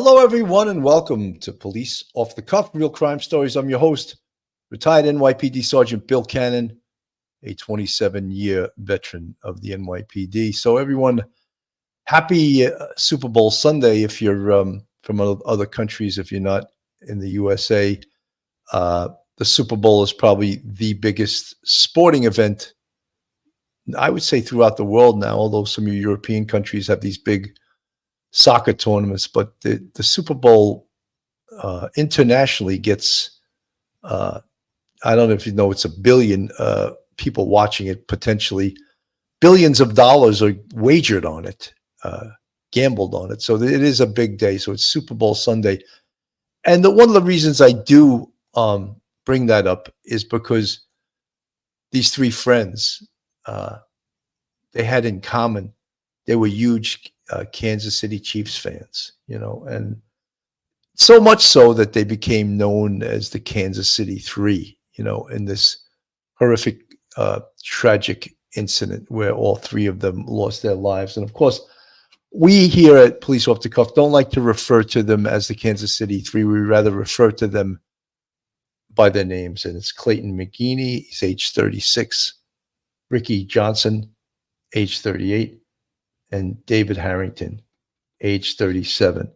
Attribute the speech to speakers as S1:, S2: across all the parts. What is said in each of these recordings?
S1: Hello, everyone, and welcome to Police Off the Cuff, Real Crime Stories. I'm your host, retired NYPD Sergeant Bill Cannon, a 27-year veteran of the NYPD. So, everyone, happy Super Bowl Sunday if you're from other countries, if you're not in the USA. The Super Bowl is probably the biggest sporting event, I would say, throughout the world now, although some European countries have these big soccer tournaments, but the Super Bowl internationally gets, I don't know if you know, it's 1 billion people watching it, potentially. Billions of dollars are wagered on it, gambled on it. So it is a big day. So it's Super Bowl Sunday. And one of the reasons I do bring that up is because these three friends, they had in common, they were huge Kansas City Chiefs fans, and so much so that they became known as the Kansas City Three, in this horrific, tragic incident where all three of them lost their lives. And of course, we here at Police Off the Cuff don't like to refer to them as the Kansas City Three. We rather refer to them by their names. And it's Clayton McGeeney, he's age 36, Ricky Johnson, age 38, and David Harrington, age 37.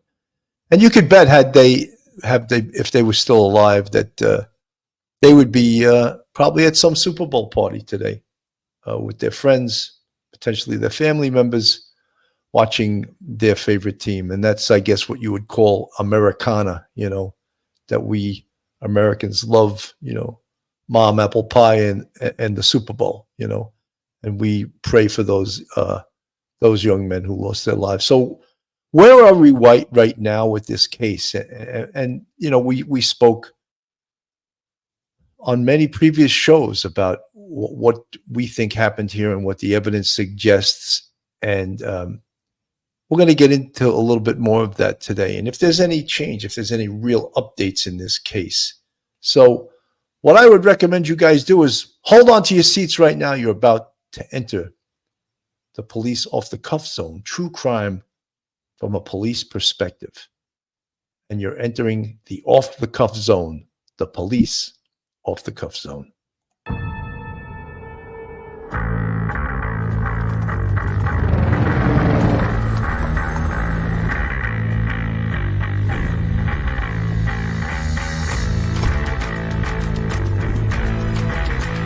S1: And you could bet if they were still alive, that they would be probably at some Super Bowl party today with their friends, potentially their family members, watching their favorite team. And that's, I guess, what you would call Americana, that we Americans love, mom, apple pie, and the Super Bowl, and we pray for those young men who lost their lives. So where are we right now with this case? And we spoke on many previous shows about what we think happened here and what the evidence suggests. And we're going to get into a little bit more of that today. And if there's any change, if there's any real updates in this case. So what I would recommend you guys do is hold on to your seats right now. You're about to enter the Police Off the Cuff Zone, true crime from a police perspective. And you're entering the Off the Cuff Zone, the Police Off the Cuff Zone.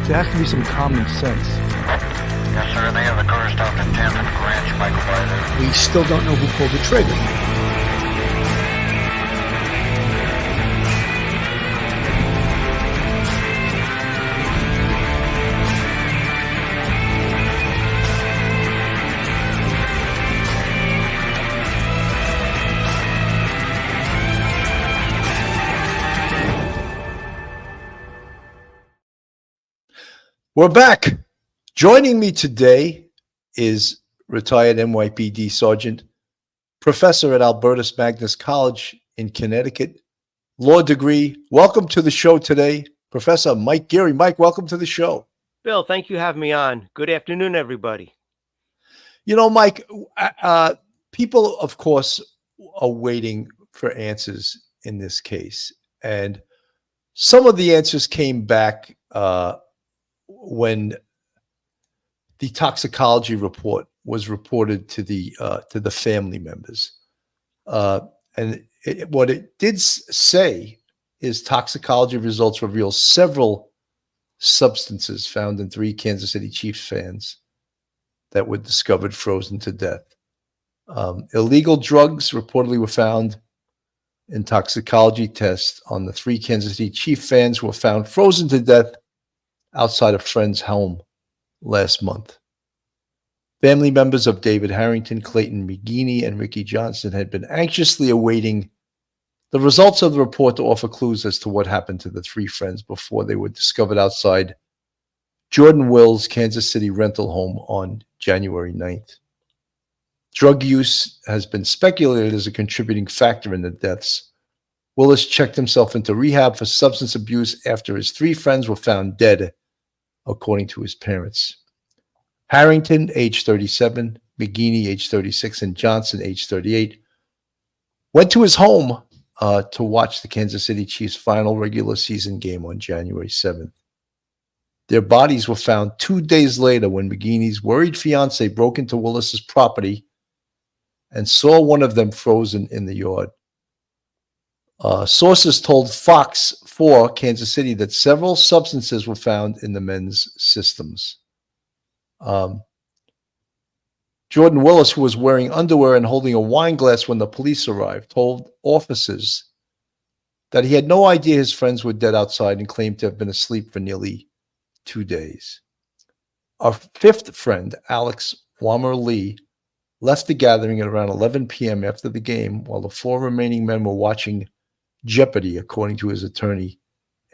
S1: There has to be some common sense.
S2: Yes, sir. They have the car stopped at 10th and Ranch, Michael Blyther.
S3: We still don't know who pulled the trigger.
S1: We're back. Joining me today is retired NYPD Sergeant, professor at Albertus Magnus College in Connecticut, law degree. Welcome to the show today, Professor Mike Geary. Mike, welcome to the show.
S4: Bill, thank you for having me on. Good afternoon, everybody.
S1: Mike, people, of course, are waiting for answers in this case. And some of the answers came back when the toxicology report was reported to the family members. And what it did say is toxicology results reveal several substances found in 3 Kansas City Chiefs fans that were discovered frozen to death. Illegal drugs reportedly were found in toxicology tests on the 3 Kansas City Chiefs fans who were found frozen to death outside a friend's home last month. Family members of David Harrington, Clayton McGeeney, and Ricky Johnson had been anxiously awaiting the results of the report to offer clues as to what happened to the 3 friends before they were discovered outside Jordan Willis' Kansas City rental home on January 9th. Drug use has been speculated as a contributing factor in the deaths. Willis checked himself into rehab for substance abuse after his 3 friends were found dead, according to his parents. Harrington, age 37, McGeeney, age 36, and Johnson, age 38, went to his home to watch the Kansas City Chiefs' final regular season game on January 7th. Their bodies were found 2 days later when McGeeney's worried fiance broke into Willis's property and saw one of them frozen in the yard. Sources told Fox 4 Kansas City that several substances were found in the men's systems. Jordan Willis, who was wearing underwear and holding a wine glass when the police arrived, told officers that he had no idea his friends were dead outside and claimed to have been asleep for nearly 2 days. Our fifth friend, Alex Wammer Lee, left the gathering at around 11 p.m. after the game while the 4 remaining men were watching Jeopardy, according to his attorney,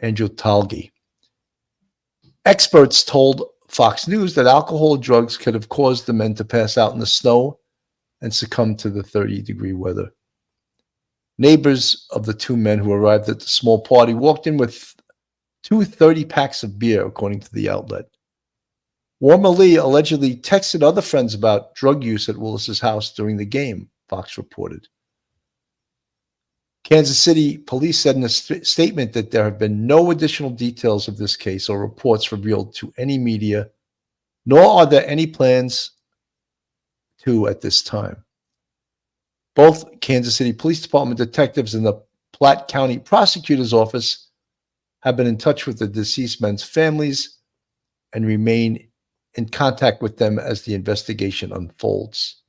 S1: Andrew Talgi. Experts told Fox News that alcohol or drugs could have caused the men to pass out in the snow and succumb to the 30-degree weather. Neighbors of the 2 men who arrived at the small party walked in with 2 30-packs of beer, according to the outlet. Warmer Lee allegedly texted other friends about drug use at Willis's house during the game, Fox reported. Kansas City police said in a statement that there have been no additional details of this case or reports revealed to any media, nor are there any plans to at this time. Both Kansas City Police Department detectives and the Platte County Prosecutor's Office have been in touch with the deceased men's families and remain in contact with them as the investigation unfolds.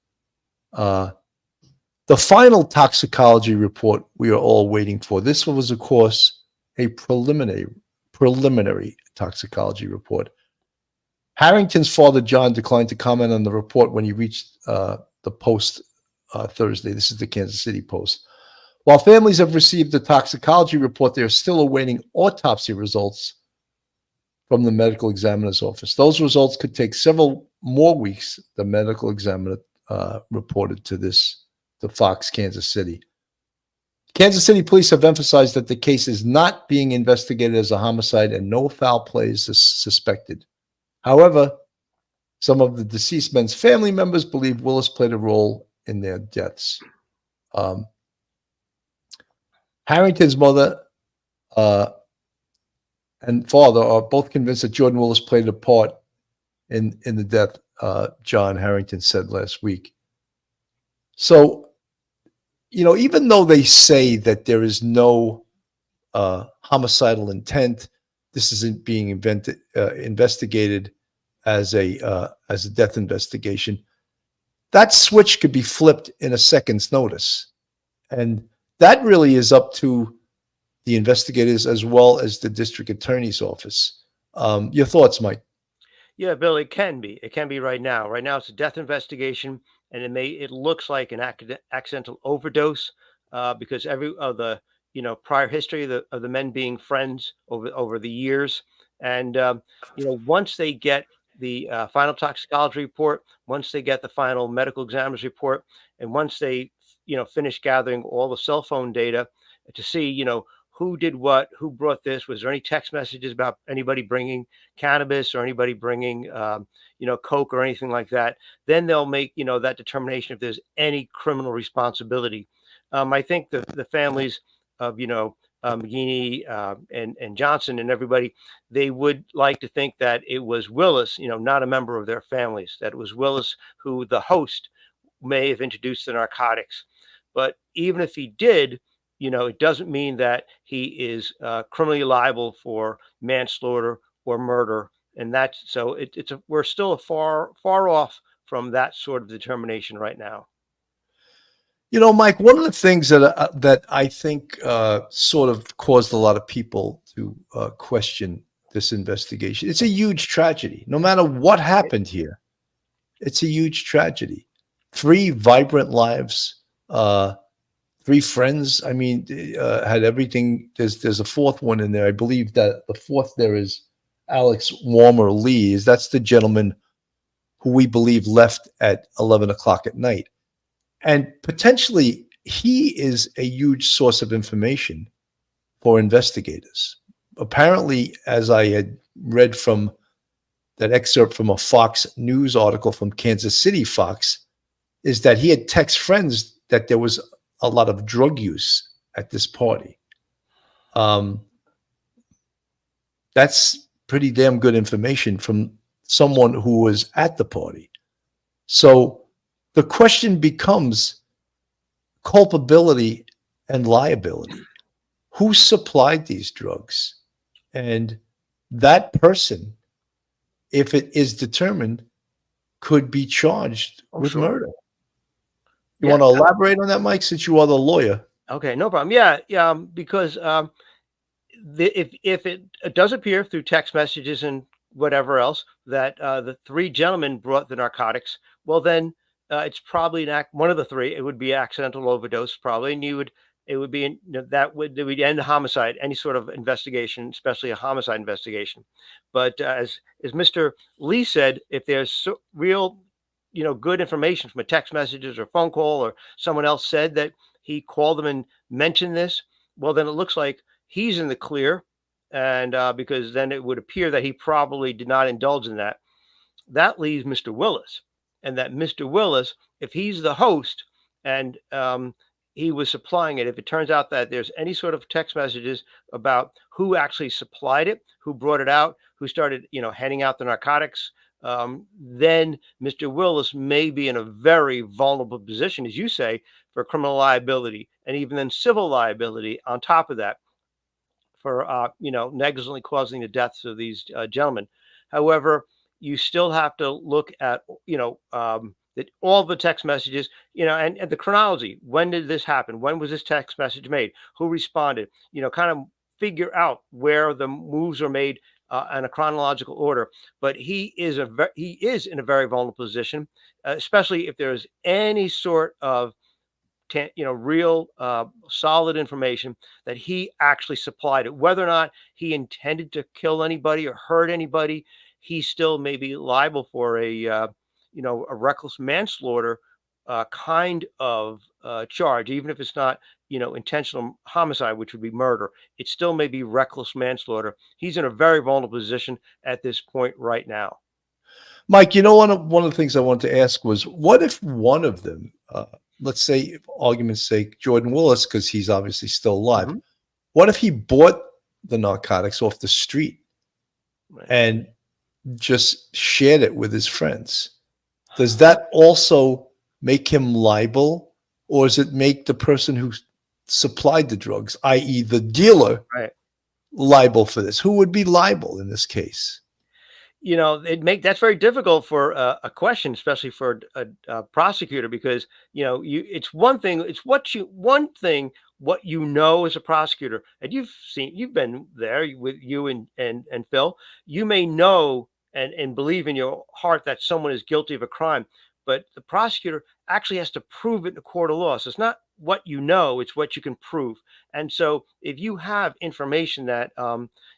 S1: The final toxicology report we are all waiting for. This was, of course, a preliminary toxicology report. Harrington's father, John, declined to comment on the report when he reached the Post Thursday. This is the Kansas City Post. While families have received the toxicology report, they are still awaiting autopsy results from the medical examiner's office. Those results could take several more weeks, the medical examiner reported to Fox Kansas City. Kansas City police have emphasized that the case is not being investigated as a homicide and no foul play is suspected. However, some of the deceased men's family members believe Willis played a role in their deaths. Harrington's mother and father are both convinced that Jordan Willis played a part in the death, John Harrington said last week. So, even though they say that there is no homicidal intent, this isn't being investigated as a death investigation. That switch could be flipped in a second's notice, and that really is up to the investigators as well as the district attorney's office. Your thoughts, Mike?
S4: Yeah, Bill, it can be. It can be right now. Right now, it's a death investigation, and it looks like an accidental overdose because every of the prior history of the men being friends over the years, and once they get the final toxicology report, once they get the final medical examiner's report, and once they finish gathering all the cell phone data to see who did what, who brought this, was there any text messages about anybody bringing cannabis or anybody bringing coke or anything like that, then they'll make that determination if there's any criminal responsibility. I think the families of McGeeney and Johnson and everybody, they would like to think that it was Willis, not a member of their families, that it was Willis who the host may have introduced the narcotics. But even if he did, it doesn't mean that he is criminally liable for manslaughter or murder. And that's so we're still far off from that sort of determination right now.
S1: Mike, one of the things that I think sort of caused a lot of people to question this investigation. It's a huge tragedy. No matter what happened here, it's a huge tragedy. 3 vibrant lives, 3 friends. I mean, had everything. There's a 4th one in there. I believe that the 4th there is Alex Warmer Lee. That's the gentleman who we believe left at 11 o'clock at night. And potentially, he is a huge source of information for investigators. Apparently, as I had read from that excerpt from a Fox News article from Kansas City Fox, is that he had text friends that there was a lot of drug use at this party. That's pretty damn good information from someone who was at the party. So the question becomes culpability and liability. Who supplied these drugs? And that person, if it is determined, could be charged with murder. You want to elaborate on that, Mike, since you are the lawyer?
S4: Okay, no problem. Yeah, because if it does appear through text messages and whatever else that the three gentlemen brought the narcotics, well then it's probably one of the three. It would be accidental overdose, probably, and it would be that would end homicide, any sort of investigation, especially a homicide investigation. But as Mr. Lee said, if there's real, good information from a text messages or phone call, or someone else said that he called them and mentioned this, well, then it looks like he's in the clear, and because then it would appear that he probably did not indulge in that. That leaves Mr. Willis, and that Mr. Willis, if he's the host and he was supplying it, if it turns out that there's any sort of text messages about who actually supplied it, who brought it out, who started, handing out the narcotics, then Mr. Willis may be in a very vulnerable position, as you say, for criminal liability, and even then civil liability on top of that, for negligently causing the deaths of these gentlemen. However, you still have to look at that all the text messages, and the chronology. When did this happen? When was this text message made? Who responded? Kind of figure out where the moves are made in a chronological order. But he is in a very vulnerable position, especially if there's any sort of real solid information that he actually supplied it. Whether or not he intended to kill anybody or hurt anybody, he still may be liable for a reckless manslaughter kind of charge, even if it's not intentional homicide, which would be murder. It still may be reckless manslaughter. He's in a very vulnerable position at this point right now.
S1: Mike, one of the things I wanted to ask was, what if one of them, let's say, for argument's sake, Jordan Willis, because he's obviously still alive,
S4: Mm-hmm.
S1: What if he bought the narcotics off the street and just shared it with his friends? Does that also make him liable, or does it make the person who supplied the drugs, i.e. the dealer, liable for this? Who would be liable in this case?
S4: That's very difficult for a question, especially for a prosecutor, because it's one thing. It's what you know as a prosecutor, and you've been there with you and Phil. You may know and believe in your heart that someone is guilty of a crime, but the prosecutor actually has to prove it in a court of law. So it's not what you know, it's what you can prove. And so if you have information that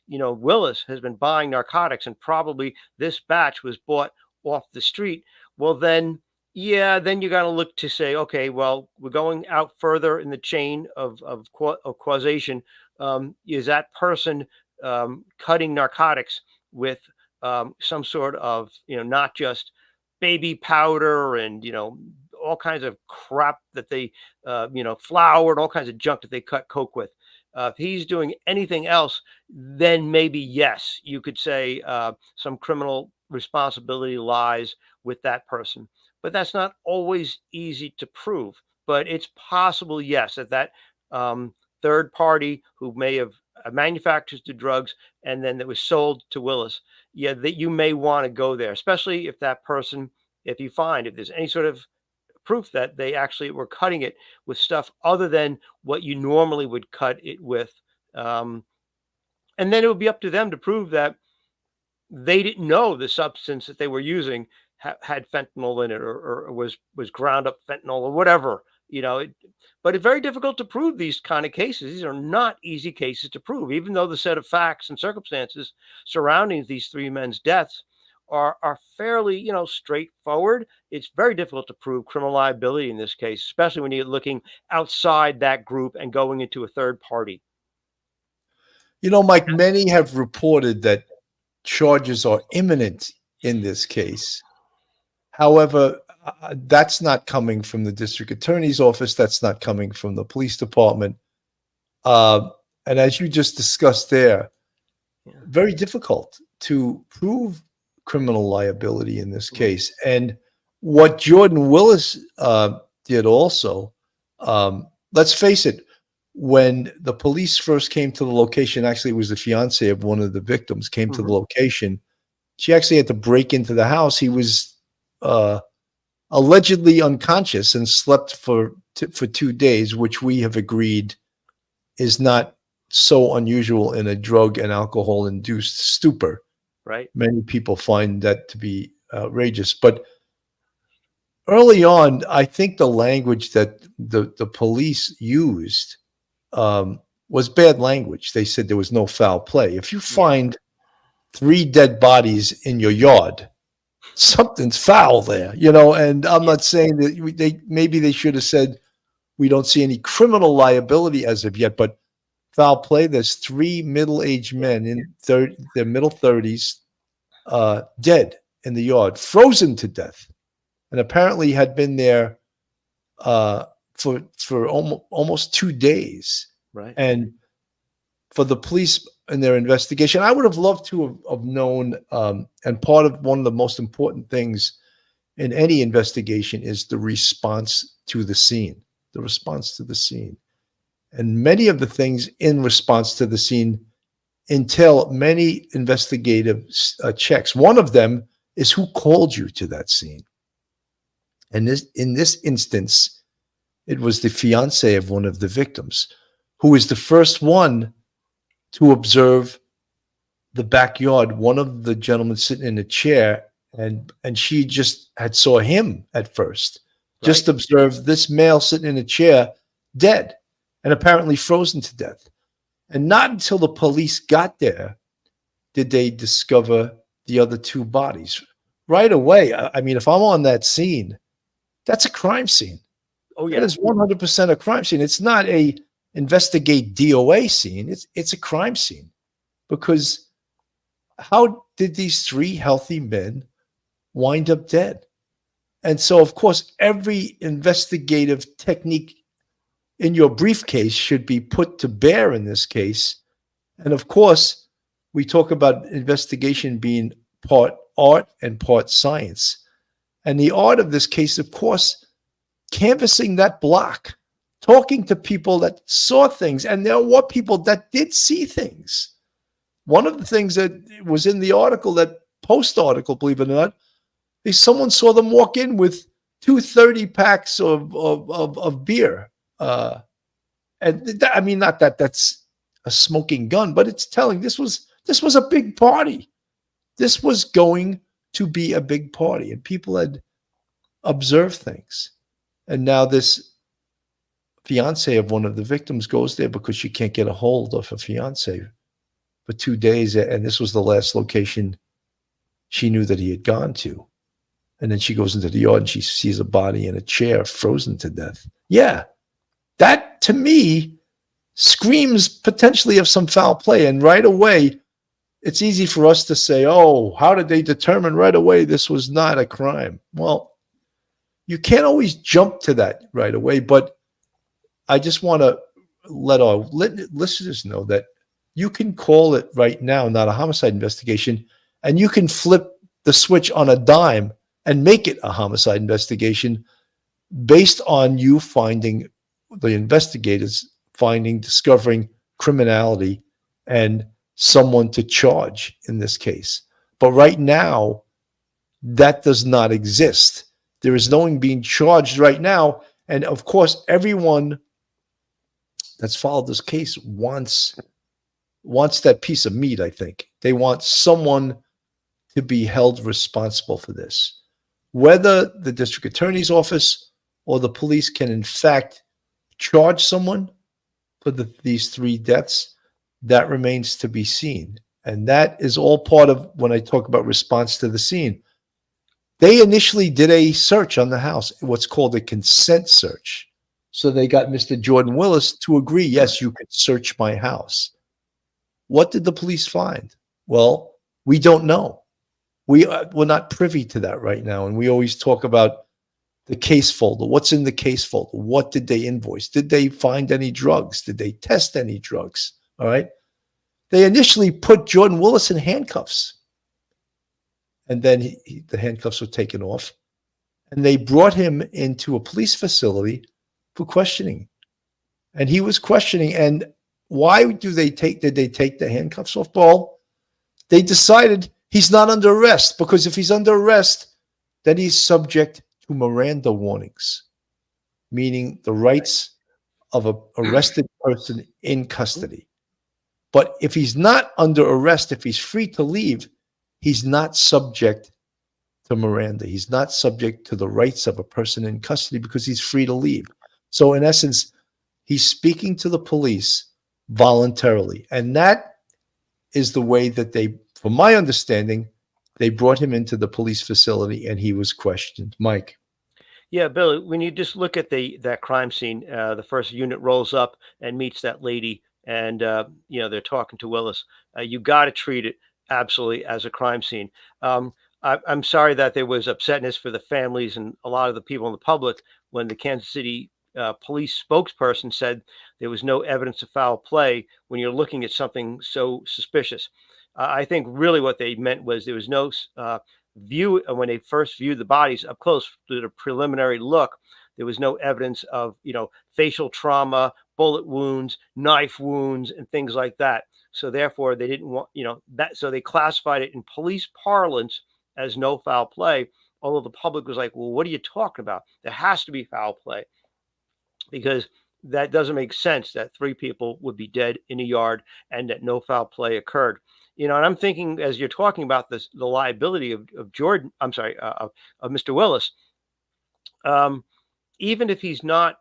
S4: Willis has been buying narcotics and probably this batch was bought off the street, well then you got to look to say, okay, well, we're going out further in the chain of causation. Is that person cutting narcotics with some sort of not just baby powder and all kinds of crap that they flour and all kinds of junk that they cut coke with? If he's doing anything else, then maybe yes, you could say some criminal responsibility lies with that person. But that's not always easy to prove. But it's possible, yes, that third party who may have manufactured the drugs and then that was sold to Willis, that you may want to go there, especially if that person, if there's any sort of proof that they actually were cutting it with stuff other than what you normally would cut it with. And then it would be up to them to prove that they didn't know the substance that they were using had fentanyl in it, or was ground up fentanyl or whatever, but it's very difficult to prove these kind of cases. These are not easy cases to prove, even though the set of facts and circumstances surrounding these three men's deaths are fairly, straightforward. It's very difficult to prove criminal liability in this case, especially when you're looking outside that group and going into a third party.
S1: Mike, many have reported that charges are imminent in this case. However, That's not coming from the district attorney's office. That's not coming from the police department. And as you just discussed there, very difficult to prove criminal liability in this case. And what Jordan Willis did also, let's face it, when the police first came to the location, actually it was the fiance of one of the victims came to the location. She actually had to break into the house. He was allegedly unconscious and slept for 2 days, which we have agreed is not so unusual in a drug and alcohol induced stupor.
S4: Right.
S1: Many people find that to be outrageous. But early on, I think the language that the police used was bad language. They said there was no foul play. If you find 3 dead bodies in your yard, something's foul there, and I'm not saying that maybe they should have said, we don't see any criminal liability as of yet, but foul play. There's 3 middle-aged men in their middle 30s, dead in the yard, frozen to death, and apparently had been there for almost 2 days.
S4: Right.
S1: And for the police in their investigation, I would have loved to have known. And part of one of the most important things in any investigation is the response to the scene. The response to the scene. And many of the things in response to the scene entail many investigative checks. One of them is who called you to that scene. And in this instance, it was the fiance of one of the victims, who was the first one to observe the backyard. One of the gentlemen sitting in a chair, and she just had saw him at first. Just observed this male sitting in a chair, dead, and apparently frozen to death. And not until the police got there did they discover the other 2 bodies. Right away, I mean, if I'm on that scene, that's a crime scene.
S4: Oh, yeah.
S1: That is 100% a crime scene. It's not a investigate DOA scene. It's a crime scene. Because how did these 3 healthy men wind up dead? And so, of course, every investigative technique in your briefcase should be put to bear in this case. And of course, we talk about investigation being part art and part science. And the art of this case, of course, canvassing that block, talking to people that saw things, and there were people that did see things. One of the things that was in the article, that Post article, believe it or not, is someone saw them walk in with 230 packs of beer. And I mean, not that that's a smoking gun, but it's telling this was a big party. This was going to be a big party, and people had observed things. And now this fiance of one of the victims goes there because she can't get a hold of her fiance for 2 days. And this was the last location she knew that he had gone to. And then she goes into the yard and she sees a body in a chair, frozen to death. Yeah, that to me screams potentially of some foul play. And right away, it's easy for us to say, oh, how did they determine right away this was not a crime? Well, you can't always jump to that right away, but I just want to let our listeners know that you can call it right now not a homicide investigation, and you can flip the switch on a dime and make it a homicide investigation based on you finding, the investigators discovering criminality and someone to charge in this case. But right now, that does not exist. There is no one being charged right now. And of course, everyone that's followed this case wants that piece of meat, I think. They want someone to be held responsible for this. Whether the district attorney's office or the police can, in fact, charge someone for these 3 deaths, that remains to be seen. And that is all part of when I talk about response to the scene. They initially did a search on the house, what's called a consent search. So they got Mr. Jordan Willis to agree, yes, you could search my house. What did the police find? Well, we don't know. We're not privy to that right now. And we always talk about the case folder. What's in the case folder? What did they invoice? Did they find any drugs? Did they test any drugs? All right. They initially put Jordan Willis in handcuffs, and then the handcuffs were taken off, and they brought him into a police facility for questioning. And he was questioning. And why did they take the handcuffs off? Well, they decided he's not under arrest, because if he's under arrest, then he's subject to Miranda warnings, meaning the rights of an arrested person in custody. But if he's not under arrest, if he's free to leave, he's not subject to Miranda. He's not subject to the rights of a person in custody because he's free to leave. So in essence, he's speaking to the police voluntarily. And that is the way that they, from my understanding, they brought him into the police facility and he was questioned. Mike.
S4: Yeah, Billy, when you just look at that crime scene, the first unit rolls up and meets that lady, and they're talking to Willis. You got to treat it absolutely as a crime scene. I'm sorry that there was upsetness for the families and a lot of the people in the public when the Kansas City police spokesperson said there was no evidence of foul play when you're looking at something so suspicious. I think really what they meant was there was no view when they first viewed the bodies up close to the preliminary look. There was no evidence of, facial trauma, bullet wounds, knife wounds, and things like that. So therefore, they didn't want, that. So they classified it in police parlance as no foul play. Although the public was like, well, what are you talking about? There has to be foul play, because that doesn't make sense that 3 people would be dead in a yard and that no foul play occurred. And I'm thinking, as you're talking about this, the liability of Jordan, of Mr. Willis, even if he's not,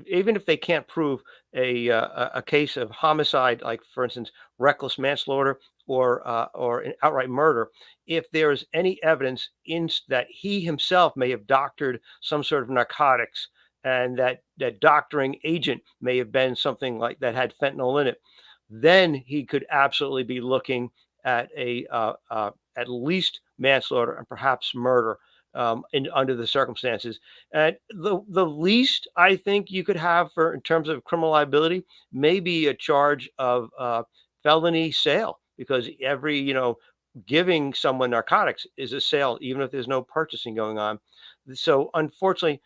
S4: even if they can't prove a case of homicide, like for instance, reckless manslaughter or an outright murder, if there is any evidence in that he himself may have doctored some sort of narcotics, and that doctoring agent may have been something like that had fentanyl in it, then he could absolutely be looking at at least manslaughter and perhaps murder under the circumstances. And the least I think you could have in terms of criminal liability, maybe a charge of felony sale, because every giving someone narcotics is a sale, even if there's no purchasing going on. So unfortunately,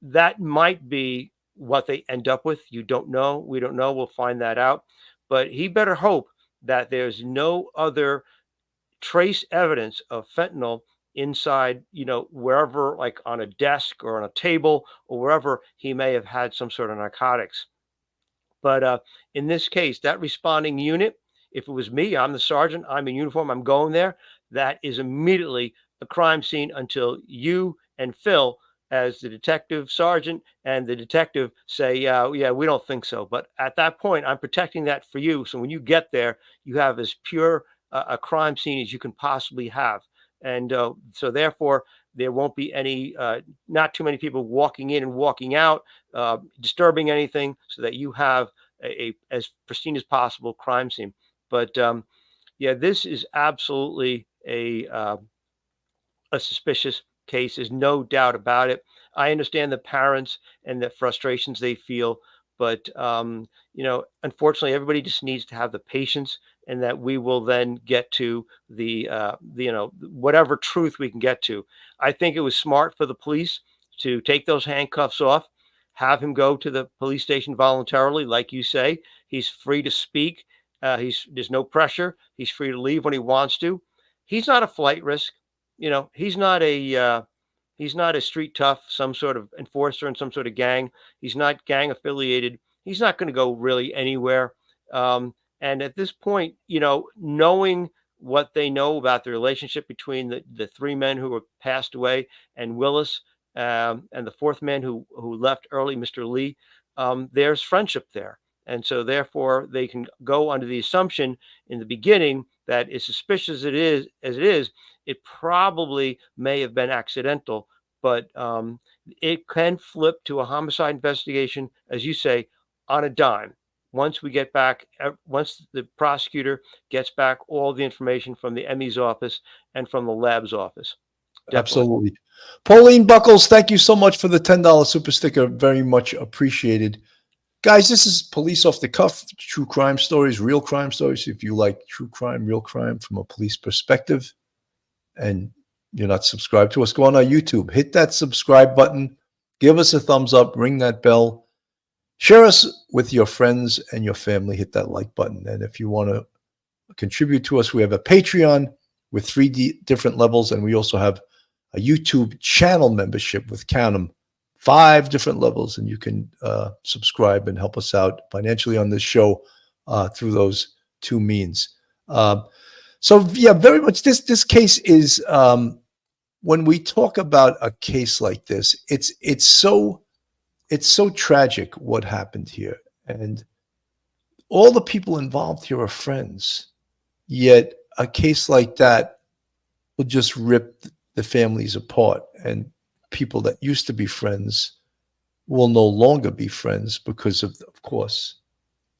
S4: that might be what they end up with. You don't know. We don't know. We'll find that out. But he better hope that there's no other trace evidence of fentanyl inside, wherever, like on a desk or on a table or wherever he may have had some sort of narcotics. But in this case, that responding unit, if it was me, I'm the sergeant, I'm in uniform, I'm going there, that is immediately a crime scene until you and Phil, as the detective sergeant and the detective, say, yeah, we don't think so. But at that point, I'm protecting that for you. So when you get there, you have as pure a crime scene as you can possibly have. And so therefore, there won't be any, not too many people walking in and walking out, disturbing anything, so that you have a as pristine as possible crime scene. But this is absolutely a suspicious case. There's no doubt about it. I understand the parents and the frustrations they feel, but unfortunately, everybody just needs to have the patience, and that we will then get to the whatever truth we can get to. I think it was smart for the police to take those handcuffs off, have him go to the police station voluntarily, like you say. He's free to speak. There's no pressure. He's free to leave when he wants to. He's not a flight risk. He's not a street tough, some sort of enforcer in some sort of gang. He's not gang affiliated. He's not going to go really anywhere. And at this point, knowing what they know about the relationship between the 3 men who were passed away and Willis, and the 4th man who left early, Mr. Lee, there's friendship there. And so therefore they can go under the assumption in the beginning that, as suspicious as it is, it probably may have been accidental, but it can flip to a homicide investigation, as you say, on a dime. Once the prosecutor gets back all the information from the ME's office and from the lab's office. Definitely.
S1: Absolutely. Pauline Buckles, thank you so much for the $10 super sticker. Very much appreciated. Guys, this is Police Off the Cuff, true crime stories, real crime stories. If you like true crime, real crime from a police perspective, and you're not subscribed to us, go on our YouTube, hit that subscribe button, give us a thumbs up, ring that bell, share us with your friends and your family, hit that like button. And if you want to contribute to us, we have a Patreon with different levels, and we also have a YouTube channel membership with Canum, 5 different levels, and you can subscribe and help us out financially on this show through those 2 means. So yeah, very much this case is when we talk about a case like this, it's so tragic what happened here, and all the people involved here are friends. Yet a case like that will just rip the families apart, and people that used to be friends will no longer be friends because of course,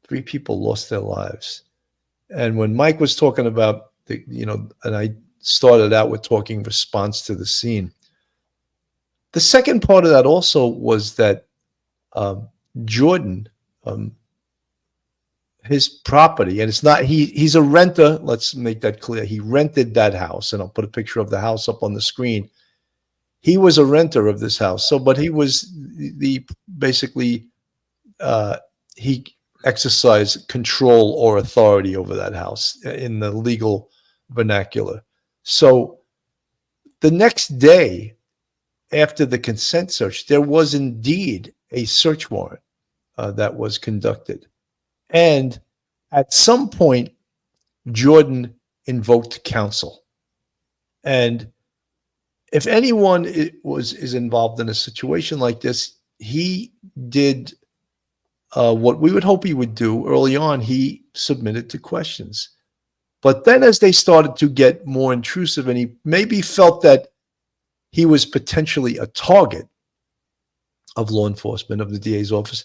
S1: 3 people lost their lives. And when Mike was talking about and I started out with talking response to the scene, the second part of that also was that Jordan, his property, and it's not he's a renter. Let's make that clear. He rented that house, and I'll put a picture of the house up on the screen. He was a renter of this house. So, but he was basically he exercised control or authority over that house in the legal vernacular. So the next day after the consent search, there was indeed a search warrant that was conducted. And at some point, Jordan invoked counsel. And if anyone is involved in a situation like this, he did what we would hope he would do early on. He submitted to questions. But then as they started to get more intrusive, and he maybe felt that he was potentially a target of law enforcement, of the DA's office,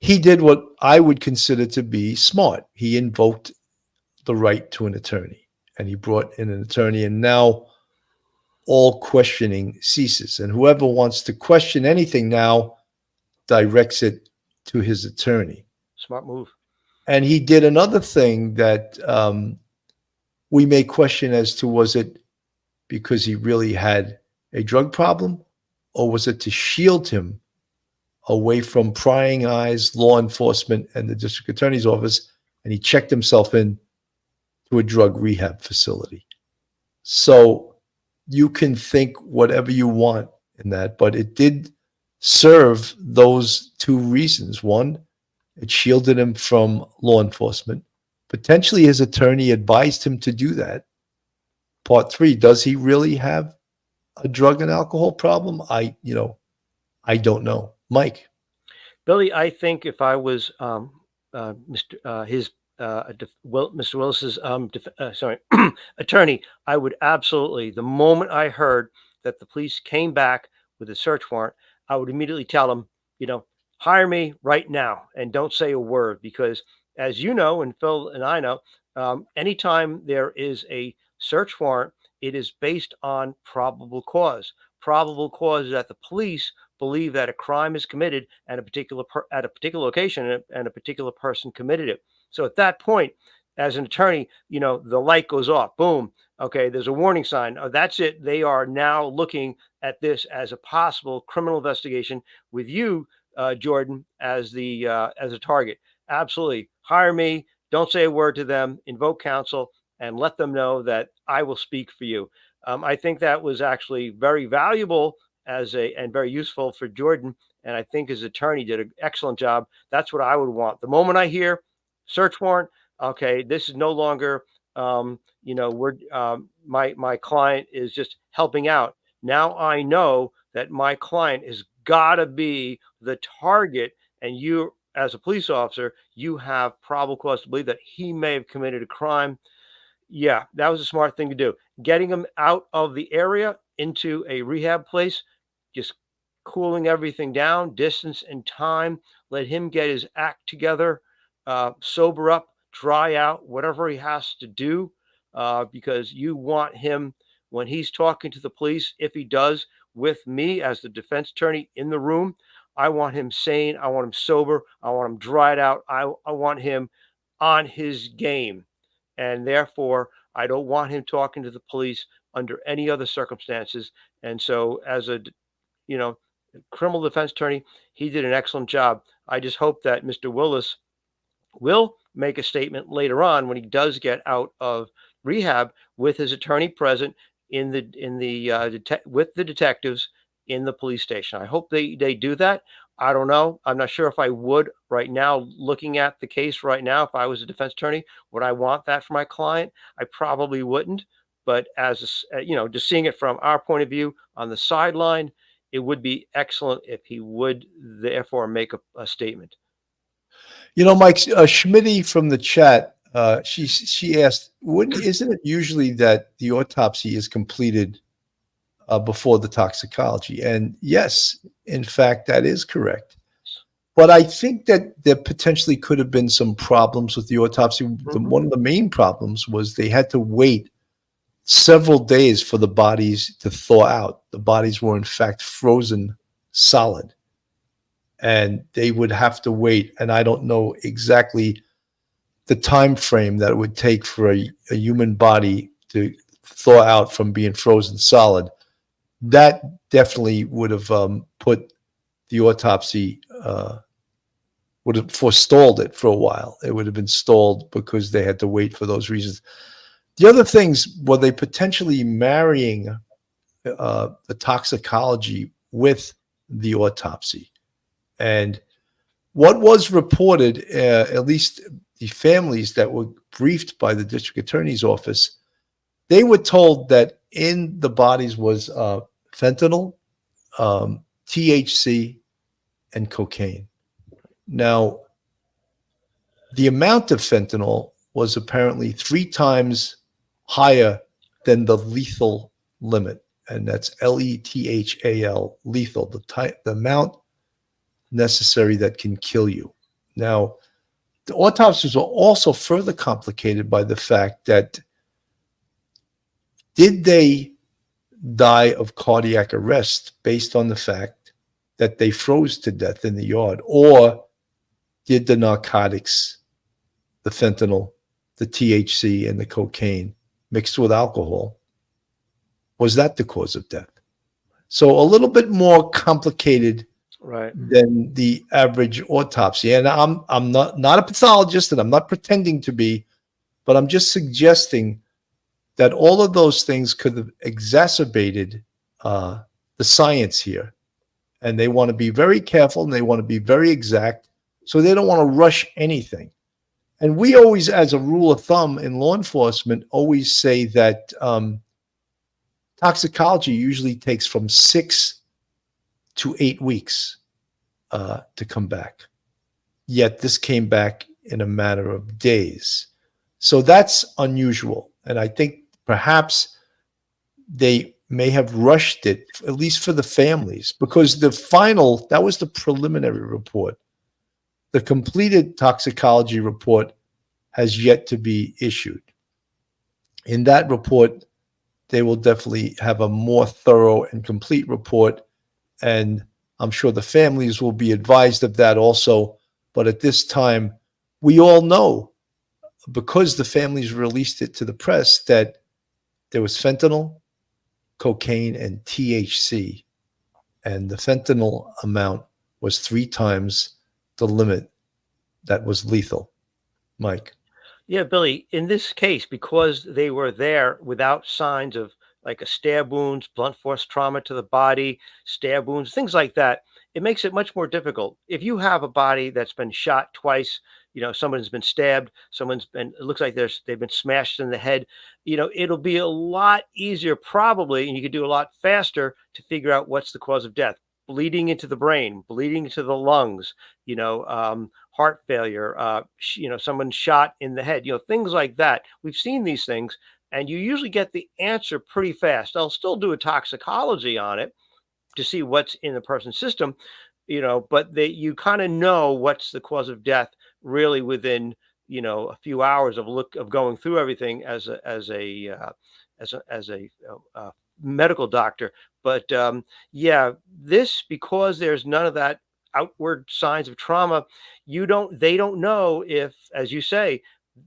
S1: he did what I would consider to be smart. He invoked the right to an attorney, and he brought in an attorney, and now all questioning ceases. And whoever wants to question anything now directs it to his attorney.
S4: Smart move.
S1: And he did another thing that we may question as to, was it because he really had a drug problem, or was it to shield him away from prying eyes, law enforcement, and the district attorney's office? And he checked himself in to a drug rehab facility. So you can think whatever you want in that, but it did serve those 2 reasons. One, it shielded him from law enforcement. Potentially his attorney advised him to do that. Part 3, does he really have a drug and alcohol problem? I don't know. Mike.
S4: Billy, I think if I was Mr. Willis's attorney, I would absolutely, the moment I heard that the police came back with a search warrant, I would immediately tell them, hire me right now and don't say a word, because as you know, and Phil and I know, anytime there is a search warrant, it is based on probable cause. Probable cause is that the police believe that a crime is committed at a particular location, and a particular person committed it. So at that point, as an attorney, the light goes off. Boom. Okay, there's a warning sign. Oh, that's it. They are now looking at this as a possible criminal investigation with you, Jordan, as a target. Absolutely. Hire me. Don't say a word to them. Invoke counsel and let them know that I will speak for you. I think that was actually very valuable and very useful for Jordan. And I think his attorney did an excellent job. That's what I would want. The moment I hear search warrant, okay, this is no longer, my client is just helping out. Now I know that my client has got to be the target, and you, as a police officer, you have probable cause to believe that he may have committed a crime. Yeah, that was a smart thing to do. Getting him out of the area into a rehab place, just cooling everything down, distance and time, let him get his act together, sober up, dry out, whatever he has to do, because you want him, when he's talking to the police, if he does, with me as the defense attorney in the room, I want him sane. I want him sober. I want him dried out. I want him on his game. And therefore, I don't want him talking to the police under any other circumstances. And so, as a you know, criminal defense attorney, he did an excellent job. I just hope that Mr. Willis will make a statement later on when he does get out of rehab with his attorney present with the detectives in the police station. I hope they do that. I don't know. I'm not sure if I would right now, looking at the case right now. If I was a defense attorney, would I want that for my client? I probably wouldn't. But just seeing it from our point of view on the sideline, it would be excellent if he would therefore make a statement.
S1: Mike, Schmitty from the chat, she asked, isn't it usually that the autopsy is completed before the toxicology? And yes, in fact, that is correct. But I think that there potentially could have been some problems with the autopsy. One of the main problems was they had to wait several days for the bodies to thaw out. The bodies were in fact frozen solid, and they would have to wait. And I don't know exactly the time frame that it would take for a human body to thaw out from being frozen solid. That definitely would have put the autopsy, would have forestalled it for a while. It would have been stalled because they had to wait for those reasons. The other things, were they potentially marrying the toxicology with the autopsy? And what was reported, at least the families that were briefed by the district attorney's office, they were told that in the bodies was fentanyl, THC, and cocaine. Now, the amount of fentanyl was apparently 3 times higher than the lethal limit, and that's lethal, lethal, the amount necessary that can kill you. Now, the autopsies were also further complicated by the fact that, did they die of cardiac arrest based on the fact that they froze to death in the yard, or did the narcotics, the fentanyl, the THC, and the cocaine mixed with alcohol, was that the cause of death? So a little bit more complicated, right, than the average autopsy. And I'm not a pathologist, and I'm not pretending to be, but I'm just suggesting that all of those things could have exacerbated the science here. And they want to be very careful, and they want to be very exact, so they don't want to rush anything. And we always, as a rule of thumb in law enforcement, always say that toxicology usually takes from 6 to 8 weeks to come back. Yet this came back in a matter of days. So that's unusual. And I think perhaps they may have rushed it, at least for the families, because that was the preliminary report. The completed toxicology report has yet to be issued. In that report, they will definitely have a more thorough and complete report, and I'm sure the families will be advised of that also. But at this time, we all know, because the families released it to the press, that there was fentanyl, cocaine, and THC, and the fentanyl amount was 3 times the limit that was lethal. Mike.
S4: Yeah, Billy, in this case, because they were there without signs of like a stab wounds, blunt force trauma to the body, stab wounds, things like that, it makes it much more difficult. If you have a body that's been shot twice, someone's been stabbed, it looks like they've been smashed in the head, it'll be a lot easier probably, and you could do a lot faster to figure out what's the cause of death. Bleeding into the brain, bleeding into the lungs, heart failure, someone shot in the head, things like that. We've seen these things, and you usually get the answer pretty fast. They'll still do a toxicology on it to see what's in the person's system, but you kind of know what's the cause of death really within, a few hours of going through everything as a as a medical doctor. But yeah, this, because there's none of that outward signs of trauma, they don't know if, as you say,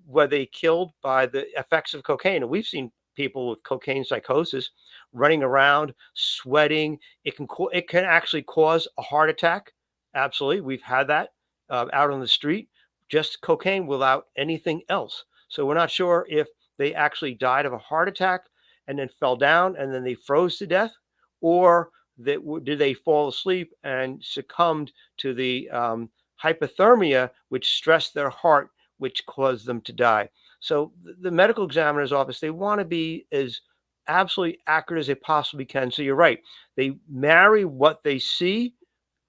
S4: were they killed by the effects of cocaine. And we've seen people with cocaine psychosis running around, sweating. It can actually cause a heart attack. Absolutely, we've had that out on the street, just cocaine without anything else. So we're not sure if they actually died of a heart attack and then fell down and then they froze to death, or did they fall asleep and succumbed to the hypothermia, which stressed their heart, which caused them to die. So the medical examiner's office, they want to be as absolutely accurate as they possibly can. So you're right. They marry what they see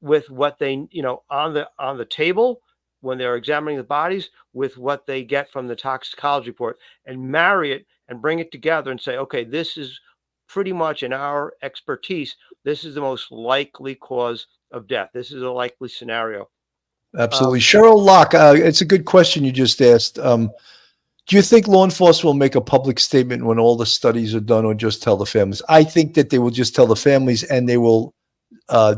S4: with what they, on the table when they're examining the bodies, with what they get from the toxicology report, and marry it and bring it together and say, okay, this is pretty much in our expertise, this is the most likely cause of death. This is a likely scenario.
S1: Absolutely. Cheryl Locke, it's a good question you just asked. Do you think law enforcement will make a public statement when all the studies are done, or just tell the families? I think that they will just tell the families, and they will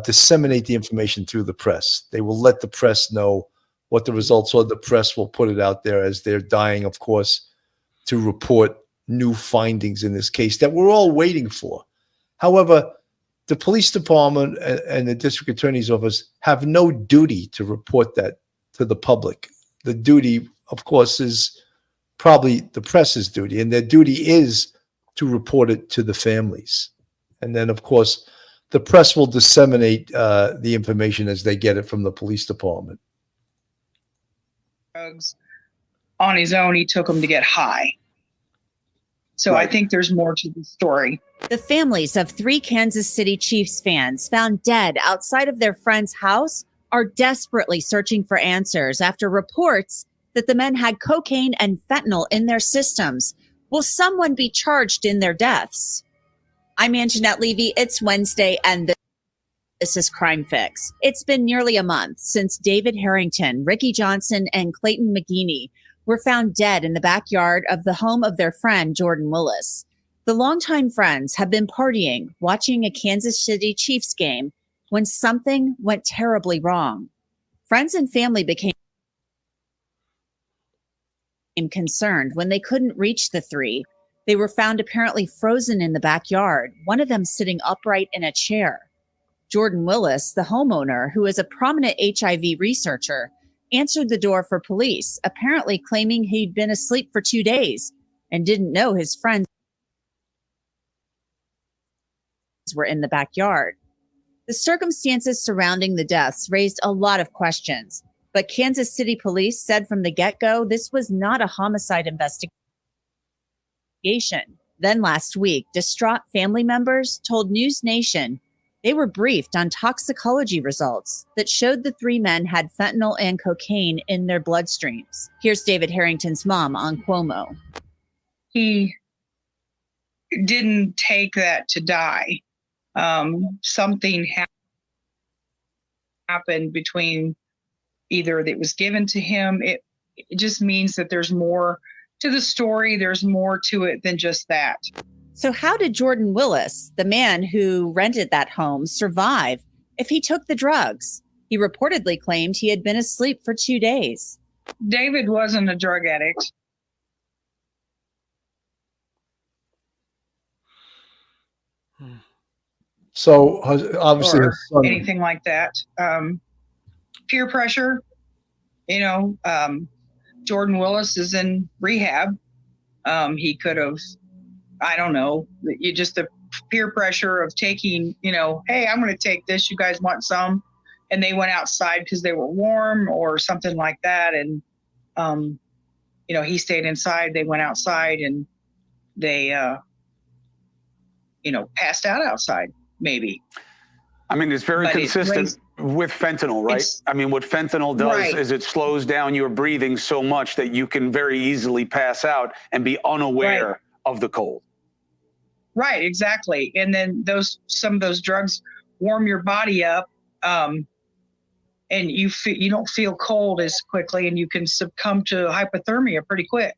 S1: disseminate the information through the press. They will let the press know what the results are. The press will put it out there as they're dying, of course, to report new findings in this case that we're all waiting for. However, the police department and the district attorney's office have no duty to report that to the public. The duty, of course, is probably the press's duty, and their duty is to report it to the families. And then, of course, the press will disseminate the information as they get it from the police department.
S5: Drugs on his own, he took them to get high. So
S1: Right.
S5: I think there's more to the story.
S6: The families of 3 Kansas City Chiefs fans found dead outside of their friend's house are desperately searching for answers after reports that the men had cocaine and fentanyl in their systems. Will someone be charged in their deaths? I'm Anjanette Levy. It's Wednesday, and this is Crime Fix. It's been nearly a month since David Harrington, Ricky Johnson, and Clayton McGeeney were found dead in the backyard of the home of their friend, Jordan Willis. The longtime friends have been partying, watching a Kansas City Chiefs game, when something went terribly wrong. Friends and family became concerned when they couldn't reach the 3. They were found apparently frozen in the backyard, one of them sitting upright in a chair. Jordan Willis, the homeowner, who is a prominent HIV researcher, answered the door for police, apparently claiming he'd been asleep for 2 days and didn't know his friends were in the backyard. The circumstances surrounding the deaths raised a lot of questions, but Kansas City police said from the get-go this was not a homicide investigation. Then last week, distraught family members told News Nation they were briefed on toxicology results that showed the 3 men had fentanyl and cocaine in their bloodstreams. Here's David Harrington's mom on Cuomo.
S5: He didn't take that to die. Something happened between either that was given to him. It just means that there's more to the story. There's more to it than just that.
S6: So how did Jordan Willis, the man who rented that home, survive if he took the drugs? He reportedly claimed he had been asleep for 2 days.
S5: David wasn't a drug addict.
S1: So obviously,
S5: Or
S1: his son,
S5: anything like that. Peer pressure, Jordan Willis is in rehab. He could have, I don't know, just the peer pressure of taking, hey, I'm going to take this. You guys want some? And they went outside because they were warm or something like that. And, he stayed inside. They went outside and they, passed out outside, maybe.
S7: I mean, it's very
S5: But
S7: consistent with fentanyl, right? I mean, what fentanyl does
S5: Right.
S7: is it slows down your breathing so much that you can very easily pass out and be unaware of the cold.
S5: Right, exactly. And then some of those drugs warm your body up, and you don't feel cold as quickly, and you can succumb to hypothermia pretty quick.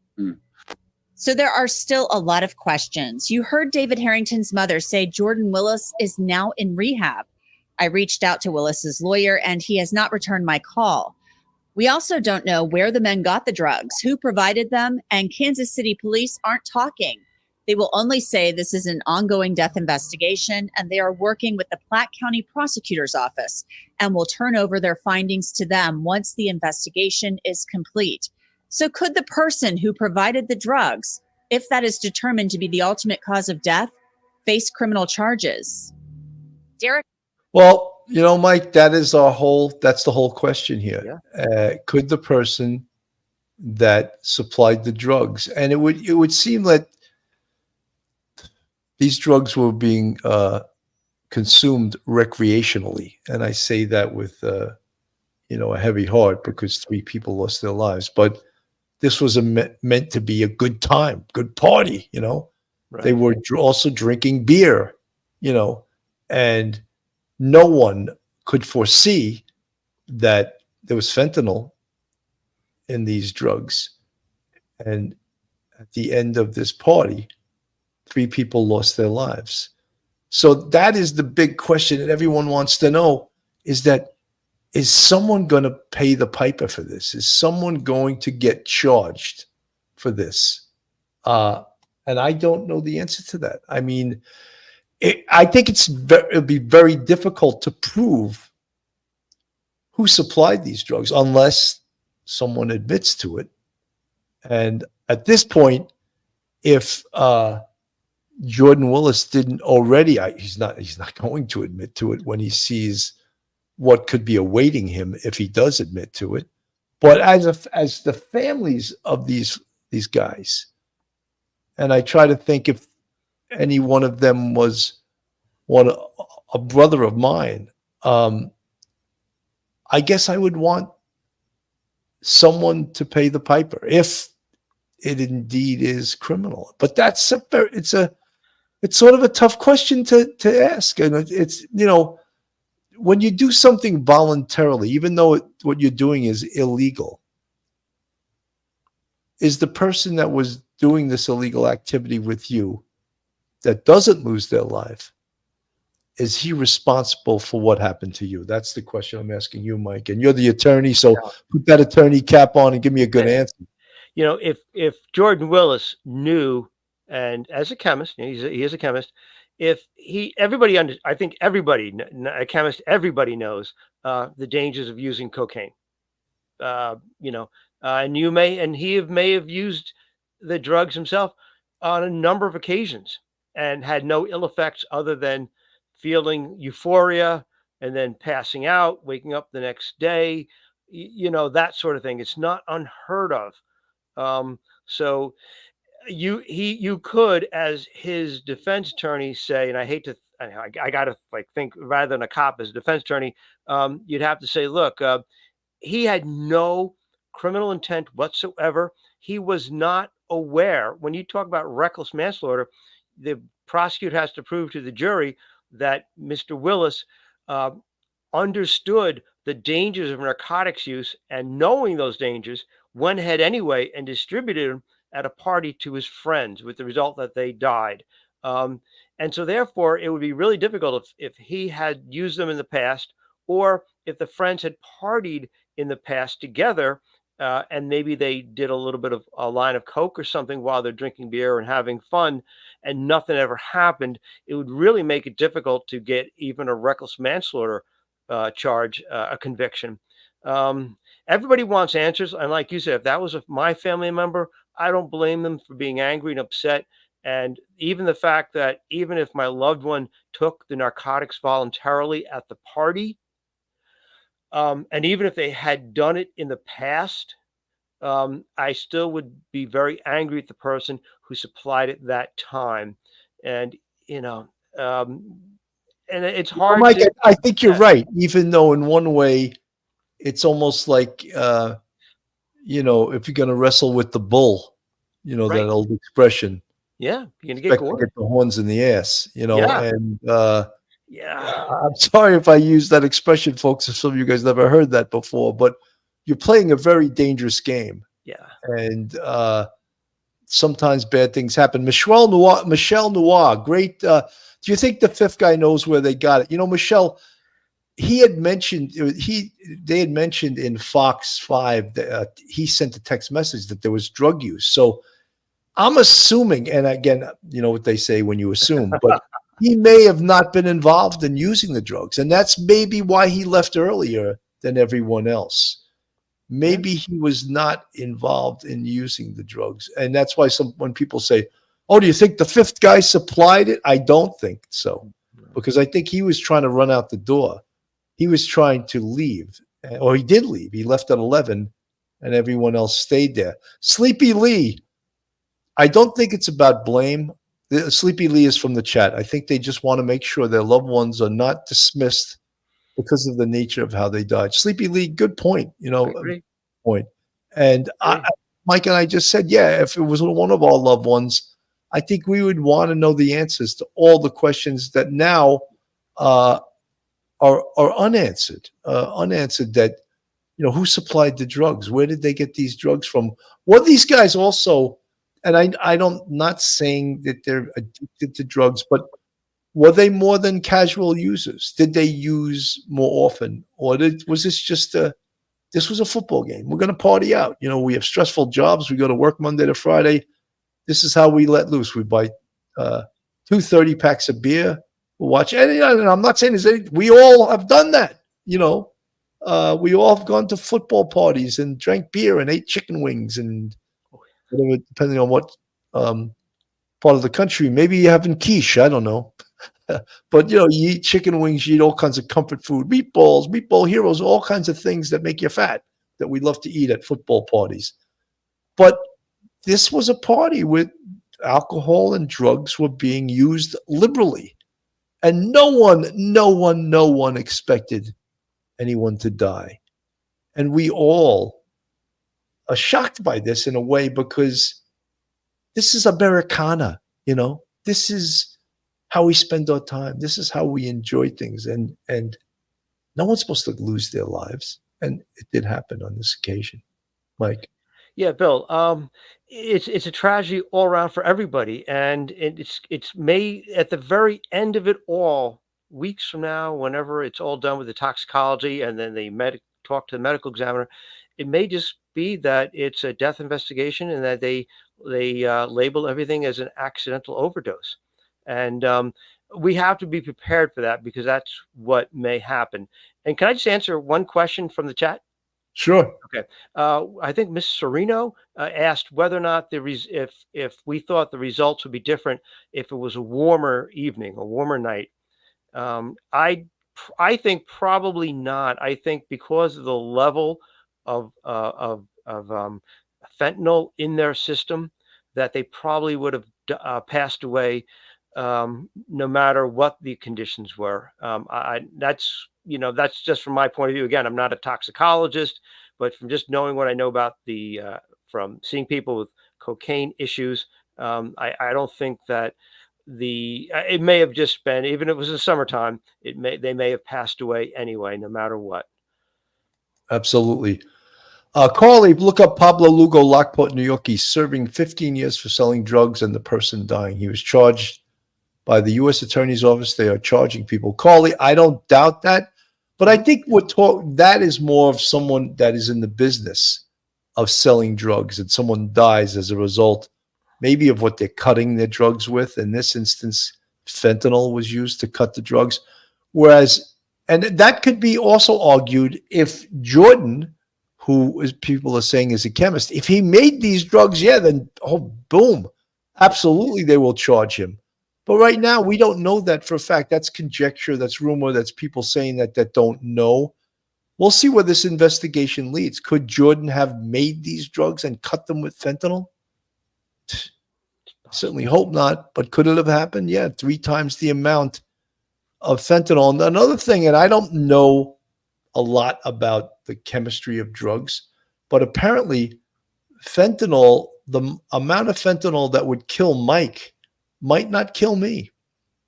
S6: So there are still a lot of questions. You heard David Harrington's mother say Jordan Willis is now in rehab. I reached out to Willis's lawyer and he has not returned my call. We also don't know where the men got the drugs, who provided them, and Kansas City police aren't talking. They will only say this is an ongoing death investigation and they are working with the Platte County Prosecutor's Office and will turn over their findings to them once the investigation is complete. So could the person who provided the drugs, if that is determined to be the ultimate cause of death, face criminal charges? Derek?
S1: Well, Mike, that's the whole question here.
S4: Yeah.
S1: Could the person that supplied the drugs, and it would seem that these drugs were being consumed recreationally. And I say that with, a heavy heart because 3 people lost their lives, but this was meant to be a good time, good party,
S4: Right.
S1: They were also drinking beer, and no one could foresee that there was fentanyl in these drugs. And at the end of this party, 3 people lost their lives. So that is the big question that everyone wants to know, is someone going to pay the piper for this? Is someone going to get charged for this? And I don't know the answer to that. I mean, I think it'll be very difficult to prove who supplied these drugs unless someone admits to it. And at this point, if Jordan Willis didn't already, he's not going to admit to it when he sees what could be awaiting him if he does admit to it. But as the families of these guys, and I try to think if any one of them was a brother of mine, I guess I would want someone to pay the piper if it indeed is criminal. But it's sort of a tough question to ask, and it's when you do something voluntarily, even though what you're doing is illegal, is the person that was doing this illegal activity with you that doesn't lose their life, is he responsible for what happened to you? That's the question I'm asking you, Mike. And you're the attorney, so put that attorney cap on and give me a good answer.
S4: If Jordan Willis knew, and as a chemist, he is a chemist, I think everybody, a chemist, everybody knows the dangers of using cocaine. And he may have used the drugs himself on a number of occasions and had no ill effects other than feeling euphoria and then passing out, waking up the next day, that sort of thing. It's not unheard of. So you could, as his defense attorney, say, and I hate to, I got to think rather than a cop as a defense attorney, you'd have to say, look, he had no criminal intent whatsoever. He was not aware. When you talk about reckless manslaughter, the prosecutor has to prove to the jury that Mr. Willis understood the dangers of narcotics use, and knowing those dangers, went ahead anyway and distributed them at a party to his friends, with the result that they died. And so therefore, it would be really difficult if he had used them in the past, or if the friends had partied in the past together, and maybe they did a little bit of a line of coke or something while they're drinking beer and having fun, and nothing ever happened. It would really make it difficult to get even a reckless manslaughter charge, a conviction. Everybody wants answers. And like you said, if that was my family member, I don't blame them for being angry and upset. And even the fact that even if my loved one took the narcotics voluntarily at the party, and even if they had done it in the past, I still would be very angry at the person who supplied it that time. And, and it's hard.
S1: Well, Mike, I think you're right. Even though in one way, it's almost like, if you're going to wrestle with the bull,
S4: Right.
S1: that old expression.
S4: Yeah, you're going to
S1: Expect
S4: get
S1: to
S4: gored.
S1: get the horns in the ass,
S4: Yeah.
S1: and
S4: Yeah.
S1: I'm sorry if I use that expression, folks, if some of you guys never heard that before, but you're playing a very dangerous game.
S4: Yeah.
S1: And sometimes bad things happen. Michelle Noir, great. Do you think the fifth guy knows where they got it? You know, Michelle, they had mentioned in Fox 5 that he sent a text message that there was drug use. So I'm assuming, and again, you know what they say when you assume, but he may have not been involved in using the drugs. And that's maybe why he left earlier than everyone else. Maybe he was not involved in using the drugs. And that's why when people say, oh, do you think the fifth guy supplied it? I don't think so, because I think he was trying to run out the door. He was trying to leave, or he did leave. He left at 11 and everyone else stayed there. Sleepy Lee, I don't think it's about blame. Sleepy Lee is from the chat. I think they just want to make sure their loved ones are not dismissed because of the nature of how they died. Sleepy Lee, good point. You know, point. And Mike and I just said, yeah, if it was one of our loved ones, I think we would want to know the answers to all the questions that now are unanswered. Unanswered. That, you know, who supplied the drugs? Where did they get these drugs from? Well, these guys also, and I'm not saying that they're addicted to drugs, but were they more than casual users? Did they use more often? Or was this just this was a football game? We're going to party out. You know, we have stressful jobs. We go to work Monday to Friday. This is how we let loose. We buy 2 packs of beer. We'll watch. And I'm not saying we all have done that. You know, we all have gone to football parties and drank beer and ate chicken wings and whatever, depending on what part of the country. Maybe you have in quiche. I don't know. But, you know, you eat chicken wings, you eat all kinds of comfort food, meatballs, meatball heroes, all kinds of things that make you fat that we love to eat at football parties. But this was a party where alcohol and drugs were being used liberally. And no one expected anyone to die. And we all are shocked by this in a way, because this is Americana, you know. This is how we spend our time. This is how we enjoy things. And no one's supposed to lose their lives. And it did happen on this occasion. Mike.
S4: Yeah, Bill. It's a tragedy all around for everybody. And it's may at the very end of it all, weeks from now, whenever it's all done with the toxicology and then they talk to the medical examiner, it may just be that it's a death investigation and that they label everything as an accidental overdose. And we have to be prepared for that, because that's what may happen. And can I just answer one question from the chat?
S1: Sure.
S4: Okay. I think Miss Serino asked whether or not if we thought the results would be different if it was a warmer evening, a warmer night. I think probably not. I think because of the level of fentanyl in their system, that they probably would have passed away no matter what the conditions were. That's just from my point of view. Again, I'm not a toxicologist, but from just knowing what I know about from seeing people with cocaine issues, I don't think that it may have just been, even if it was the summertime, they may have passed away anyway, no matter what.
S1: Absolutely. Carly, look up Pablo Lugo, Lockport, New York. He's serving 15 years for selling drugs and the person dying. He was charged by the U.S. Attorney's Office. They are charging people. Carly, I don't doubt that. But I think that is more of someone that is in the business of selling drugs, and someone dies as a result, maybe of what they're cutting their drugs with. In this instance, fentanyl was used to cut the drugs. Whereas, and that could be also argued if Jordan, who is people are saying is a chemist, if he made these drugs, then boom, absolutely they will charge him. But right now, we don't know that for a fact. That's conjecture, that's rumor, that's people saying that don't know. We'll see where this investigation leads. Could Jordan have made these drugs and cut them with fentanyl? Certainly hope not, but could it have happened? Yeah, 3 times the amount of fentanyl. And another thing, and I don't know a lot about the chemistry of drugs, but apparently fentanyl, the amount of fentanyl that would kill Mike might not kill me,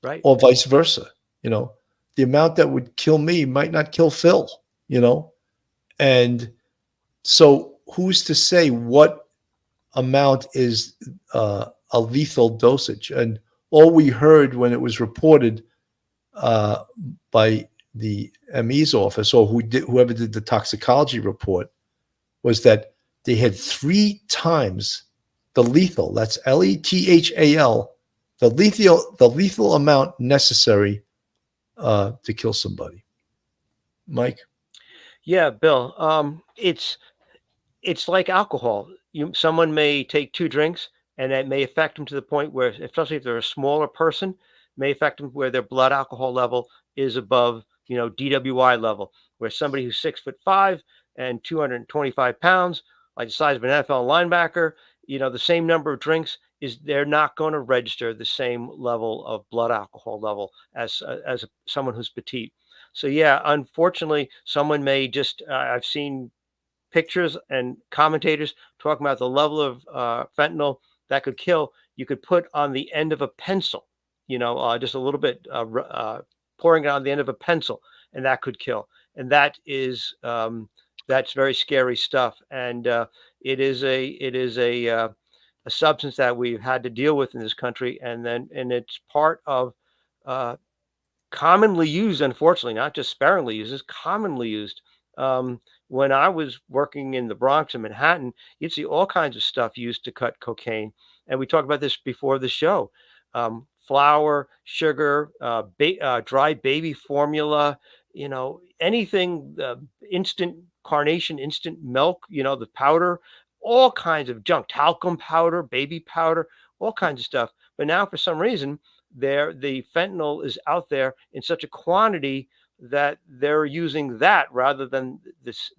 S4: right?
S1: Or vice versa. You know, the amount that would kill me might not kill Phil, you know? And so who's to say what amount is a lethal dosage. And all we heard when it was reported by the ME's office, or whoever did the toxicology report, was that they had 3 times the lethal, that's lethal, the lethal amount necessary to kill somebody. Mike?
S4: Yeah, Bill. It's like alcohol. Someone may take 2 drinks, and that may affect them to the point where, especially if they're a smaller person, may affect them where their blood alcohol level is above, DWI level. Where somebody who's 6'5" and 225 pounds, like the size of an NFL linebacker, the same number of drinks they're not going to register the same level of blood alcohol level as someone who's petite. So yeah, unfortunately, someone may just I've seen pictures and commentators talking about the level of fentanyl that could kill. You could put on the end of a pencil, just a little bit, pouring it on the end of a pencil, and that could kill. And that is that's very scary stuff. And it is a substance that we've had to deal with in this country, and it's part of commonly used, unfortunately, not just sparingly used, it's commonly used. When I was working in the Bronx and Manhattan, you'd see all kinds of stuff used to cut cocaine. And we talked about this before the show. Flour, sugar, dry baby formula, anything, instant carnation, instant milk, the powder, all kinds of junk, talcum powder, baby powder, all kinds of stuff. But now for some reason, the fentanyl is out there in such a quantity that they're using that rather than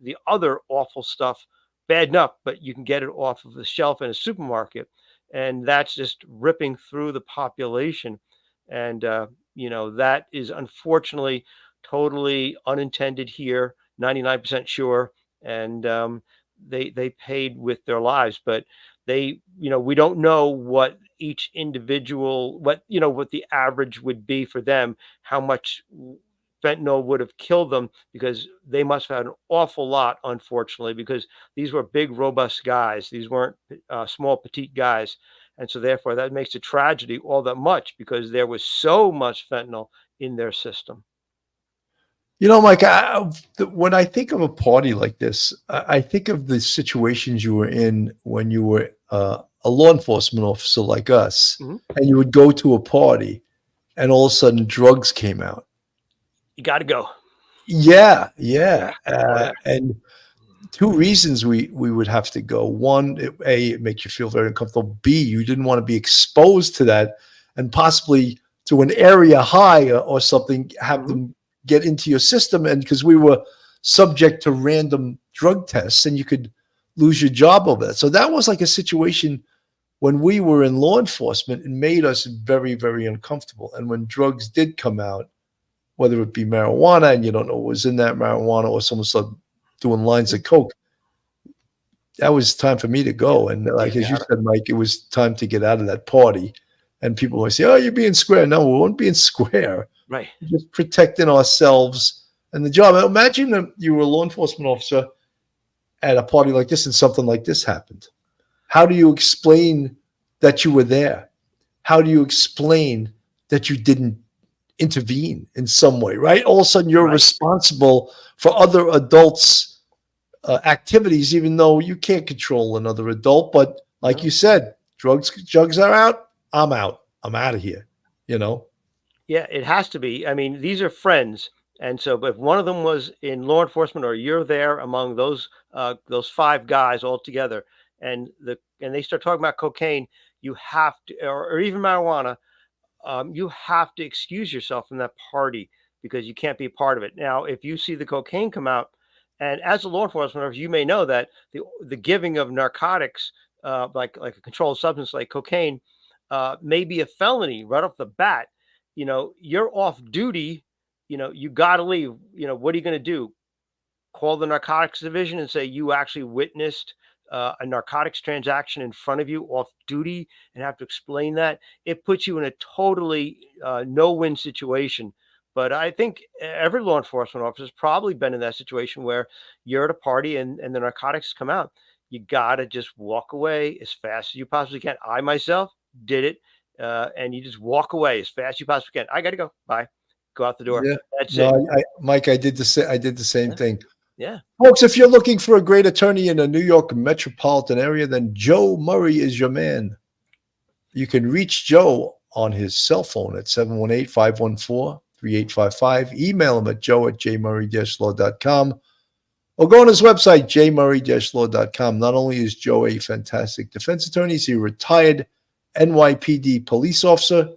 S4: the other awful stuff. Bad enough, but you can get it off of the shelf in a supermarket, and that's just ripping through the population. And that is unfortunately totally unintended here, 99% sure. And they paid with their lives, but we don't know what each individual, what the average would be for them, how much fentanyl would have killed them, because they must have had an awful lot, unfortunately, because these were big, robust guys. These weren't small, petite guys. And so therefore that makes a tragedy all that much, because there was so much fentanyl in their system.
S1: Mike, when I think of a party like this, I think of the situations you were in when you were a law enforcement officer like us,
S4: Mm-hmm.
S1: and you would go to a party, and all of a sudden drugs came out.
S4: You got to go.
S1: Yeah. And 2 reasons we would have to go. One, it makes you feel very uncomfortable. B, you didn't want to be exposed to that, and possibly to an area high or something, have
S4: Mm-hmm.
S1: them get into your system. And because we were subject to random drug tests, and you could lose your job over that. So that was like a situation when we were in law enforcement. It made us very, very uncomfortable. And when drugs did come out, whether it be marijuana, and you don't know what was in that marijuana, or someone started doing lines of coke, that was time for me to go. And like, as you said, Mike, it was time to get out of that party. And people would say, "Oh, you're being square." No, we weren't being square.
S4: Right.
S1: We're just protecting ourselves and the job. Imagine that you were a law enforcement officer at a party like this and something like this happened. How do you explain that you were there? How do you explain that you didn't intervene in some way, right? All of a sudden you're responsible for other adults' activities, even though you can't control another adult. But like you said, drugs are out. I'm out. I'm out of here,
S4: Yeah, it has to be. I mean, these are friends. And so, but if one of them was in law enforcement, or you're there among those 5 guys all together, and they start talking about cocaine, you have to, or even marijuana, you have to excuse yourself from that party, because you can't be a part of it. Now, if you see the cocaine come out, and as a law enforcement officer, you may know that the giving of narcotics, like a controlled substance like cocaine, may be a felony right off the bat. You're off duty. You got to leave. What are you going to do? Call the narcotics division and say you actually witnessed a narcotics transaction in front of you off duty, and have to explain that? It puts you in a totally no-win situation. But I think every law enforcement officer has probably been in that situation where you're at a party and the narcotics come out. you gotta just walk away as fast as you possibly can. I myself did it, and you just walk away as fast as you possibly can. I got to go. Bye. Go out the door.
S1: Yeah.
S4: That's
S1: No,
S4: it.
S1: Mike, I did the same
S4: Yeah.
S1: thing.
S4: Yeah.
S1: Folks, if you're looking for a great attorney in the New York metropolitan area, then Joe Murray is your man. You can reach Joe on his cell phone at 718-514-3855. Email him at joe@jmurray-law.com or go on his website, jmurray-law.com. Not only is Joe a fantastic defense attorney, he's a retired NYPD police officer,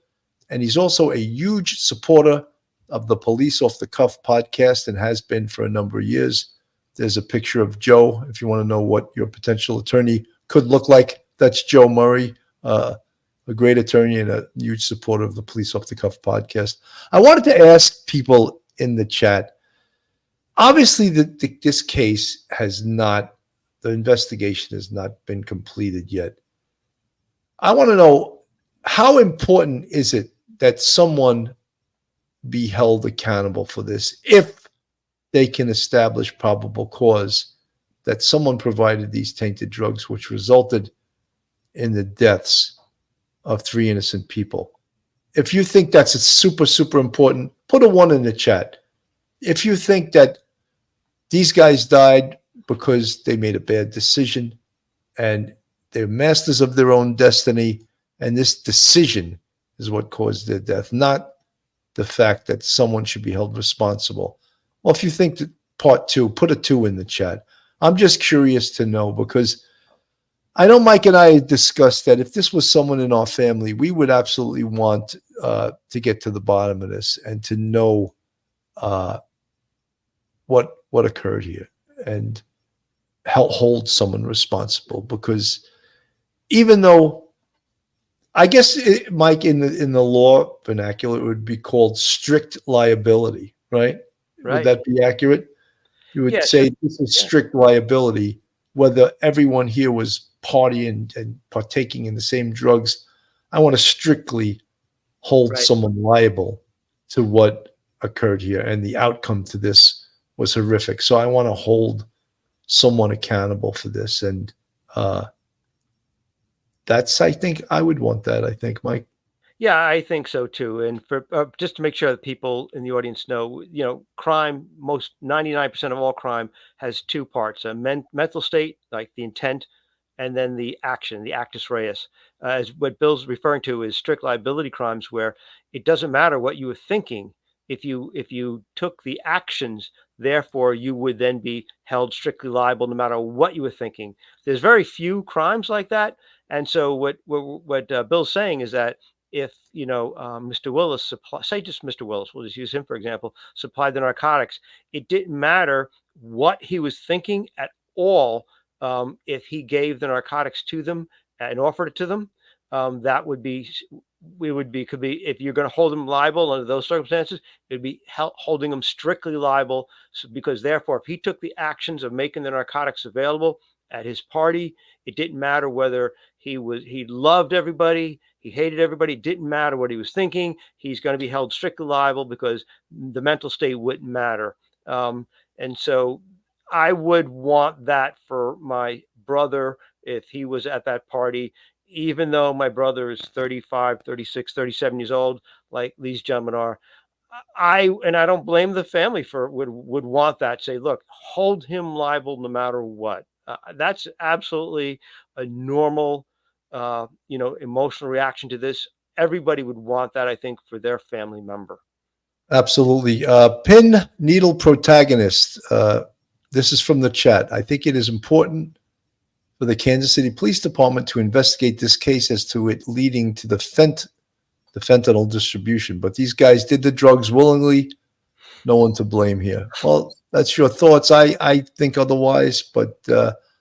S1: and he's also a huge supporter of the Police Off the Cuff podcast and has been for a number of years. There's a picture of Joe if you want to know what your potential attorney could look like. That's Joe Murray, a great attorney and a huge supporter of the Police Off the Cuff podcast. I wanted to ask people in the chat, obviously this case the investigation has not been completed yet. I want to know, how important is it that someone be held accountable for this if they can establish probable cause that someone provided these tainted drugs which resulted in the deaths of 3 innocent people? If you think that's super, super important, put a 1 in the chat. If you think that these guys died because they made a bad decision and they're masters of their own destiny, and this decision is what caused their death, not the fact that someone should be held responsible. Well, if you think that part 2, put a 2 in the chat. I'm just curious to know, because I know Mike and I discussed that if this was someone in our family, we would absolutely want to get to the bottom of this and to know what occurred here and hold someone responsible. Because even though, I guess, Mike, in the law vernacular, it would be called strict liability, right?
S4: Right.
S1: Would that be accurate? You would
S4: Yeah,
S1: say this is strict liability, whether everyone here was partying and partaking in the same drugs. I want to strictly hold someone liable to what occurred here, and the outcome to this was horrific. So I want to hold someone accountable for this, and that's, I think I would want that. I think, Mike.
S4: Yeah, I think so too. And for just to make sure that people in the audience know, crime, 99% of all crime has 2 parts: a mental state, like the intent, and then the action, the actus reus. As what Bill's referring to is strict liability crimes, where it doesn't matter what you were thinking. If you took the actions, therefore you would then be held strictly liable no matter what you were thinking. There's very few crimes like that. And so what Bill's saying is that if Mr. Willis say just Mr. Willis, we'll just use him for example, supplied the narcotics, it didn't matter what he was thinking at all. If he gave the narcotics to them and offered it to them, that would be, could be, if you're going to hold him liable under those circumstances, it'd be holding him strictly liable. So, because therefore, if he took the actions of making the narcotics available at his party, it didn't matter whether he loved everybody, he hated everybody. It didn't matter what he was thinking. He's going to be held strictly liable because the mental state wouldn't matter. And so I would want that for my brother if he was at that party, even though my brother is 35, 36, 37 years old, like these gentlemen are. I don't blame the family for would want that. Say, look, hold him liable no matter what. That's absolutely a normal, emotional reaction to this. Everybody would want that, I think, for their family member.
S1: Absolutely. Pin needle protagonist. This is from the chat. I think it is important for the Kansas City Police Department to investigate this case as to it leading to the fentanyl distribution. But these guys did the drugs willingly. No one to blame here. Well, that's your thoughts. I think otherwise, but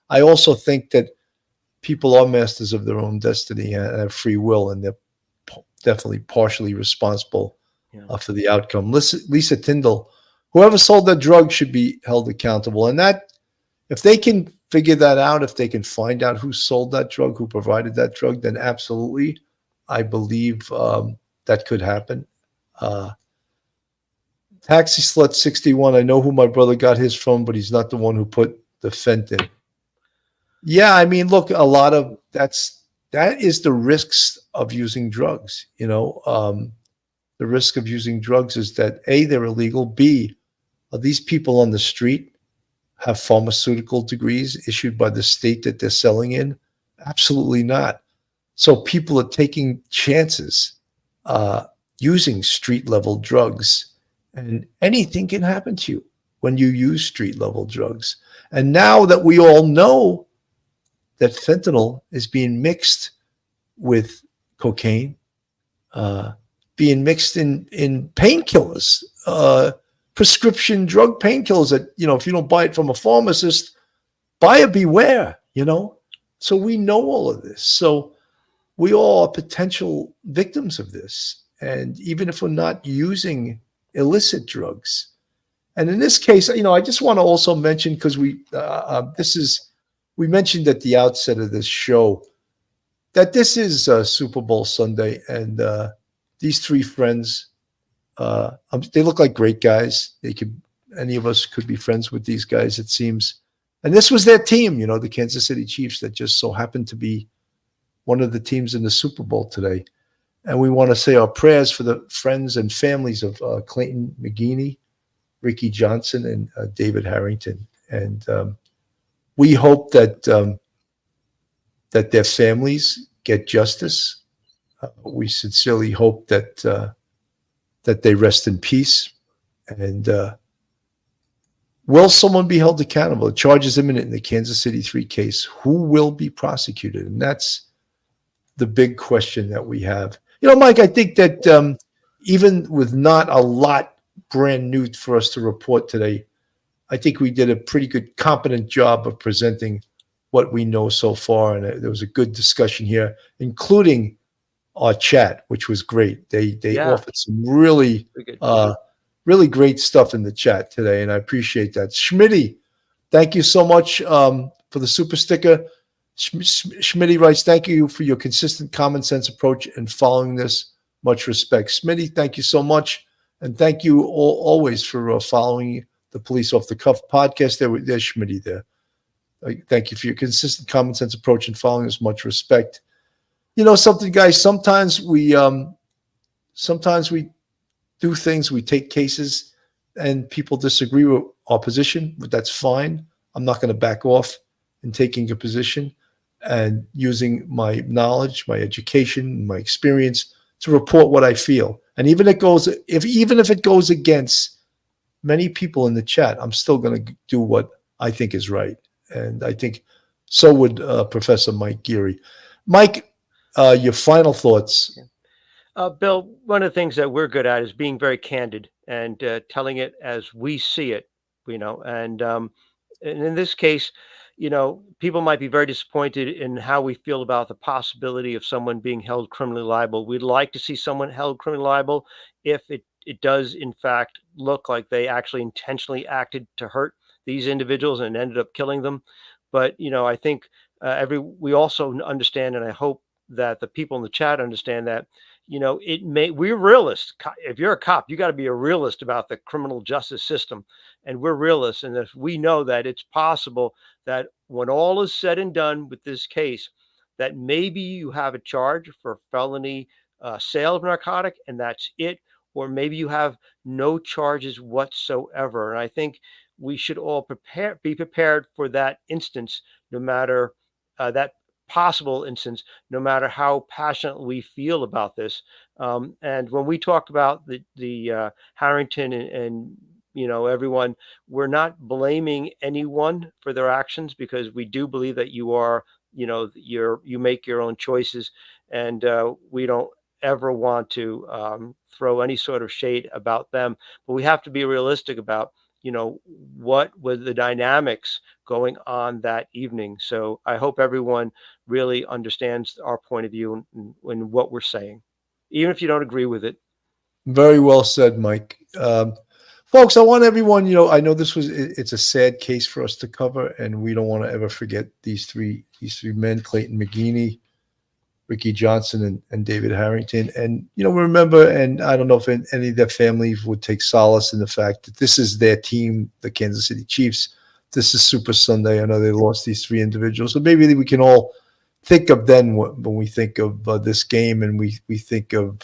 S1: I also think that people are masters of their own destiny and have free will, and they're definitely partially responsible for the outcome. Lisa Tyndall, whoever sold that drug should be held accountable. And that, if they can figure that out, if they can find out who sold that drug, who provided that drug, then absolutely, I believe that could happen. Taxi Slut 61, I know who my brother got his from, but he's not the one who put the fent in. Yeah, I mean, look, a lot of that is the risks of using drugs. The risk of using drugs is that A, they're illegal. B, are these people on the street have pharmaceutical degrees issued by the state that they're selling in? Absolutely not. So people are taking chances using street level drugs, and anything can happen to you when you use street level drugs. And now that we all know that fentanyl is being mixed with cocaine, being mixed in painkillers, prescription drug painkillers that, if you don't buy it from a pharmacist, buyer beware, So we know all of this. So we all are potential victims of this. And even if we're not using illicit drugs. And in this case, I just want to also mention, because we mentioned at the outset of this show that this is Super Bowl Sunday, and these three friends, they look like great guys. Any of us could be friends with these guys, it seems. And this was their team, the Kansas City Chiefs, that just so happened to be one of the teams in the Super Bowl today. And we want to say our prayers for the friends and families of Clayton McGeeney, Ricky Johnson, and David Harrington. And we hope that their families get justice. We sincerely hope that they rest in peace. And will someone be held accountable? The charge is imminent in the Kansas City 3 case. Who will be prosecuted? And that's the big question that we have. Mike, I think that even with not a lot brand new for us to report today, I think we did a pretty good, competent job of presenting what we know so far. And there was a good discussion here, including our chat, which was great. They offered some really great stuff in the chat today, and I appreciate that. Schmitty, thank you so much for the super sticker. Schmitty writes, thank you for your consistent common sense approach and following this. Much respect. Schmitty, thank you so much. And thank you always for following the Police Off the Cuff podcast. There's Schmitty there. Thank you for your consistent common sense approach and following us. Much respect. Something, guys, sometimes we do things, we take cases, and people disagree with our position, but that's fine. I'm not going to back off in taking a position and using my knowledge, my education, my experience to report what I feel. And even if it goes against many people in the chat, I'm still going to do what I think is right. And I think so would Professor Mike Geary. Mike, your final thoughts.
S4: Bill, one of the things that we're good at is being very candid and telling it as we see it, and in this case, people might be very disappointed in how we feel about the possibility of someone being held criminally liable. We'd like to see someone held criminally liable if it does, in fact, look like they actually intentionally acted to hurt these individuals and ended up killing them. But, I think we also understand, and I hope that the people in the chat understand that, we're realists. If you're a cop, you got to be a realist about the criminal justice system. And we're realists. And if we know that it's possible that when all is said and done with this case, that maybe you have a charge for felony sale of narcotic and that's it, or maybe you have no charges whatsoever. And I think we should all be prepared for that instance, no matter that possible instance, no matter how passionately we feel about this. And when we talk about the Harrington and everyone, we're not blaming anyone for their actions, because we do believe that you are, you make your own choices, and we don't ever want to throw any sort of shade about them. But we have to be realistic about what was the dynamics going on that evening. So I hope everyone really understands our point of view and what we're saying, even if you don't agree with it.
S1: Very well said, Mike. Folks, I want everyone, I know it's a sad case for us to cover, and we don't want to ever forget these three men, Clayton McGeeney, Ricky Johnson, and David Harrington. And, remember, and I don't know if any of their families would take solace in the fact that this is their team, the Kansas City Chiefs. this is Super Sunday. I know they lost these 3 individuals. So maybe we can all think of then when we think of this game, and we think of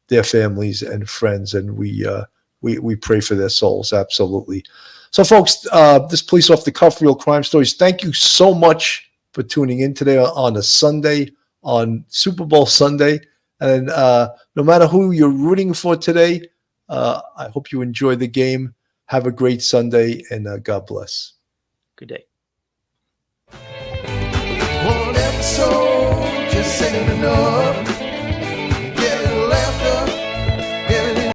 S1: their families and friends, and we pray for their souls. Absolutely. So, folks, this Police Off the Cuff Real Crime Stories. Thank you so much for tuning in today on a Sunday, on Super Bowl Sunday. And no matter who you're rooting for today, I hope you enjoy the game. Have a great Sunday, and God bless.
S4: Good day.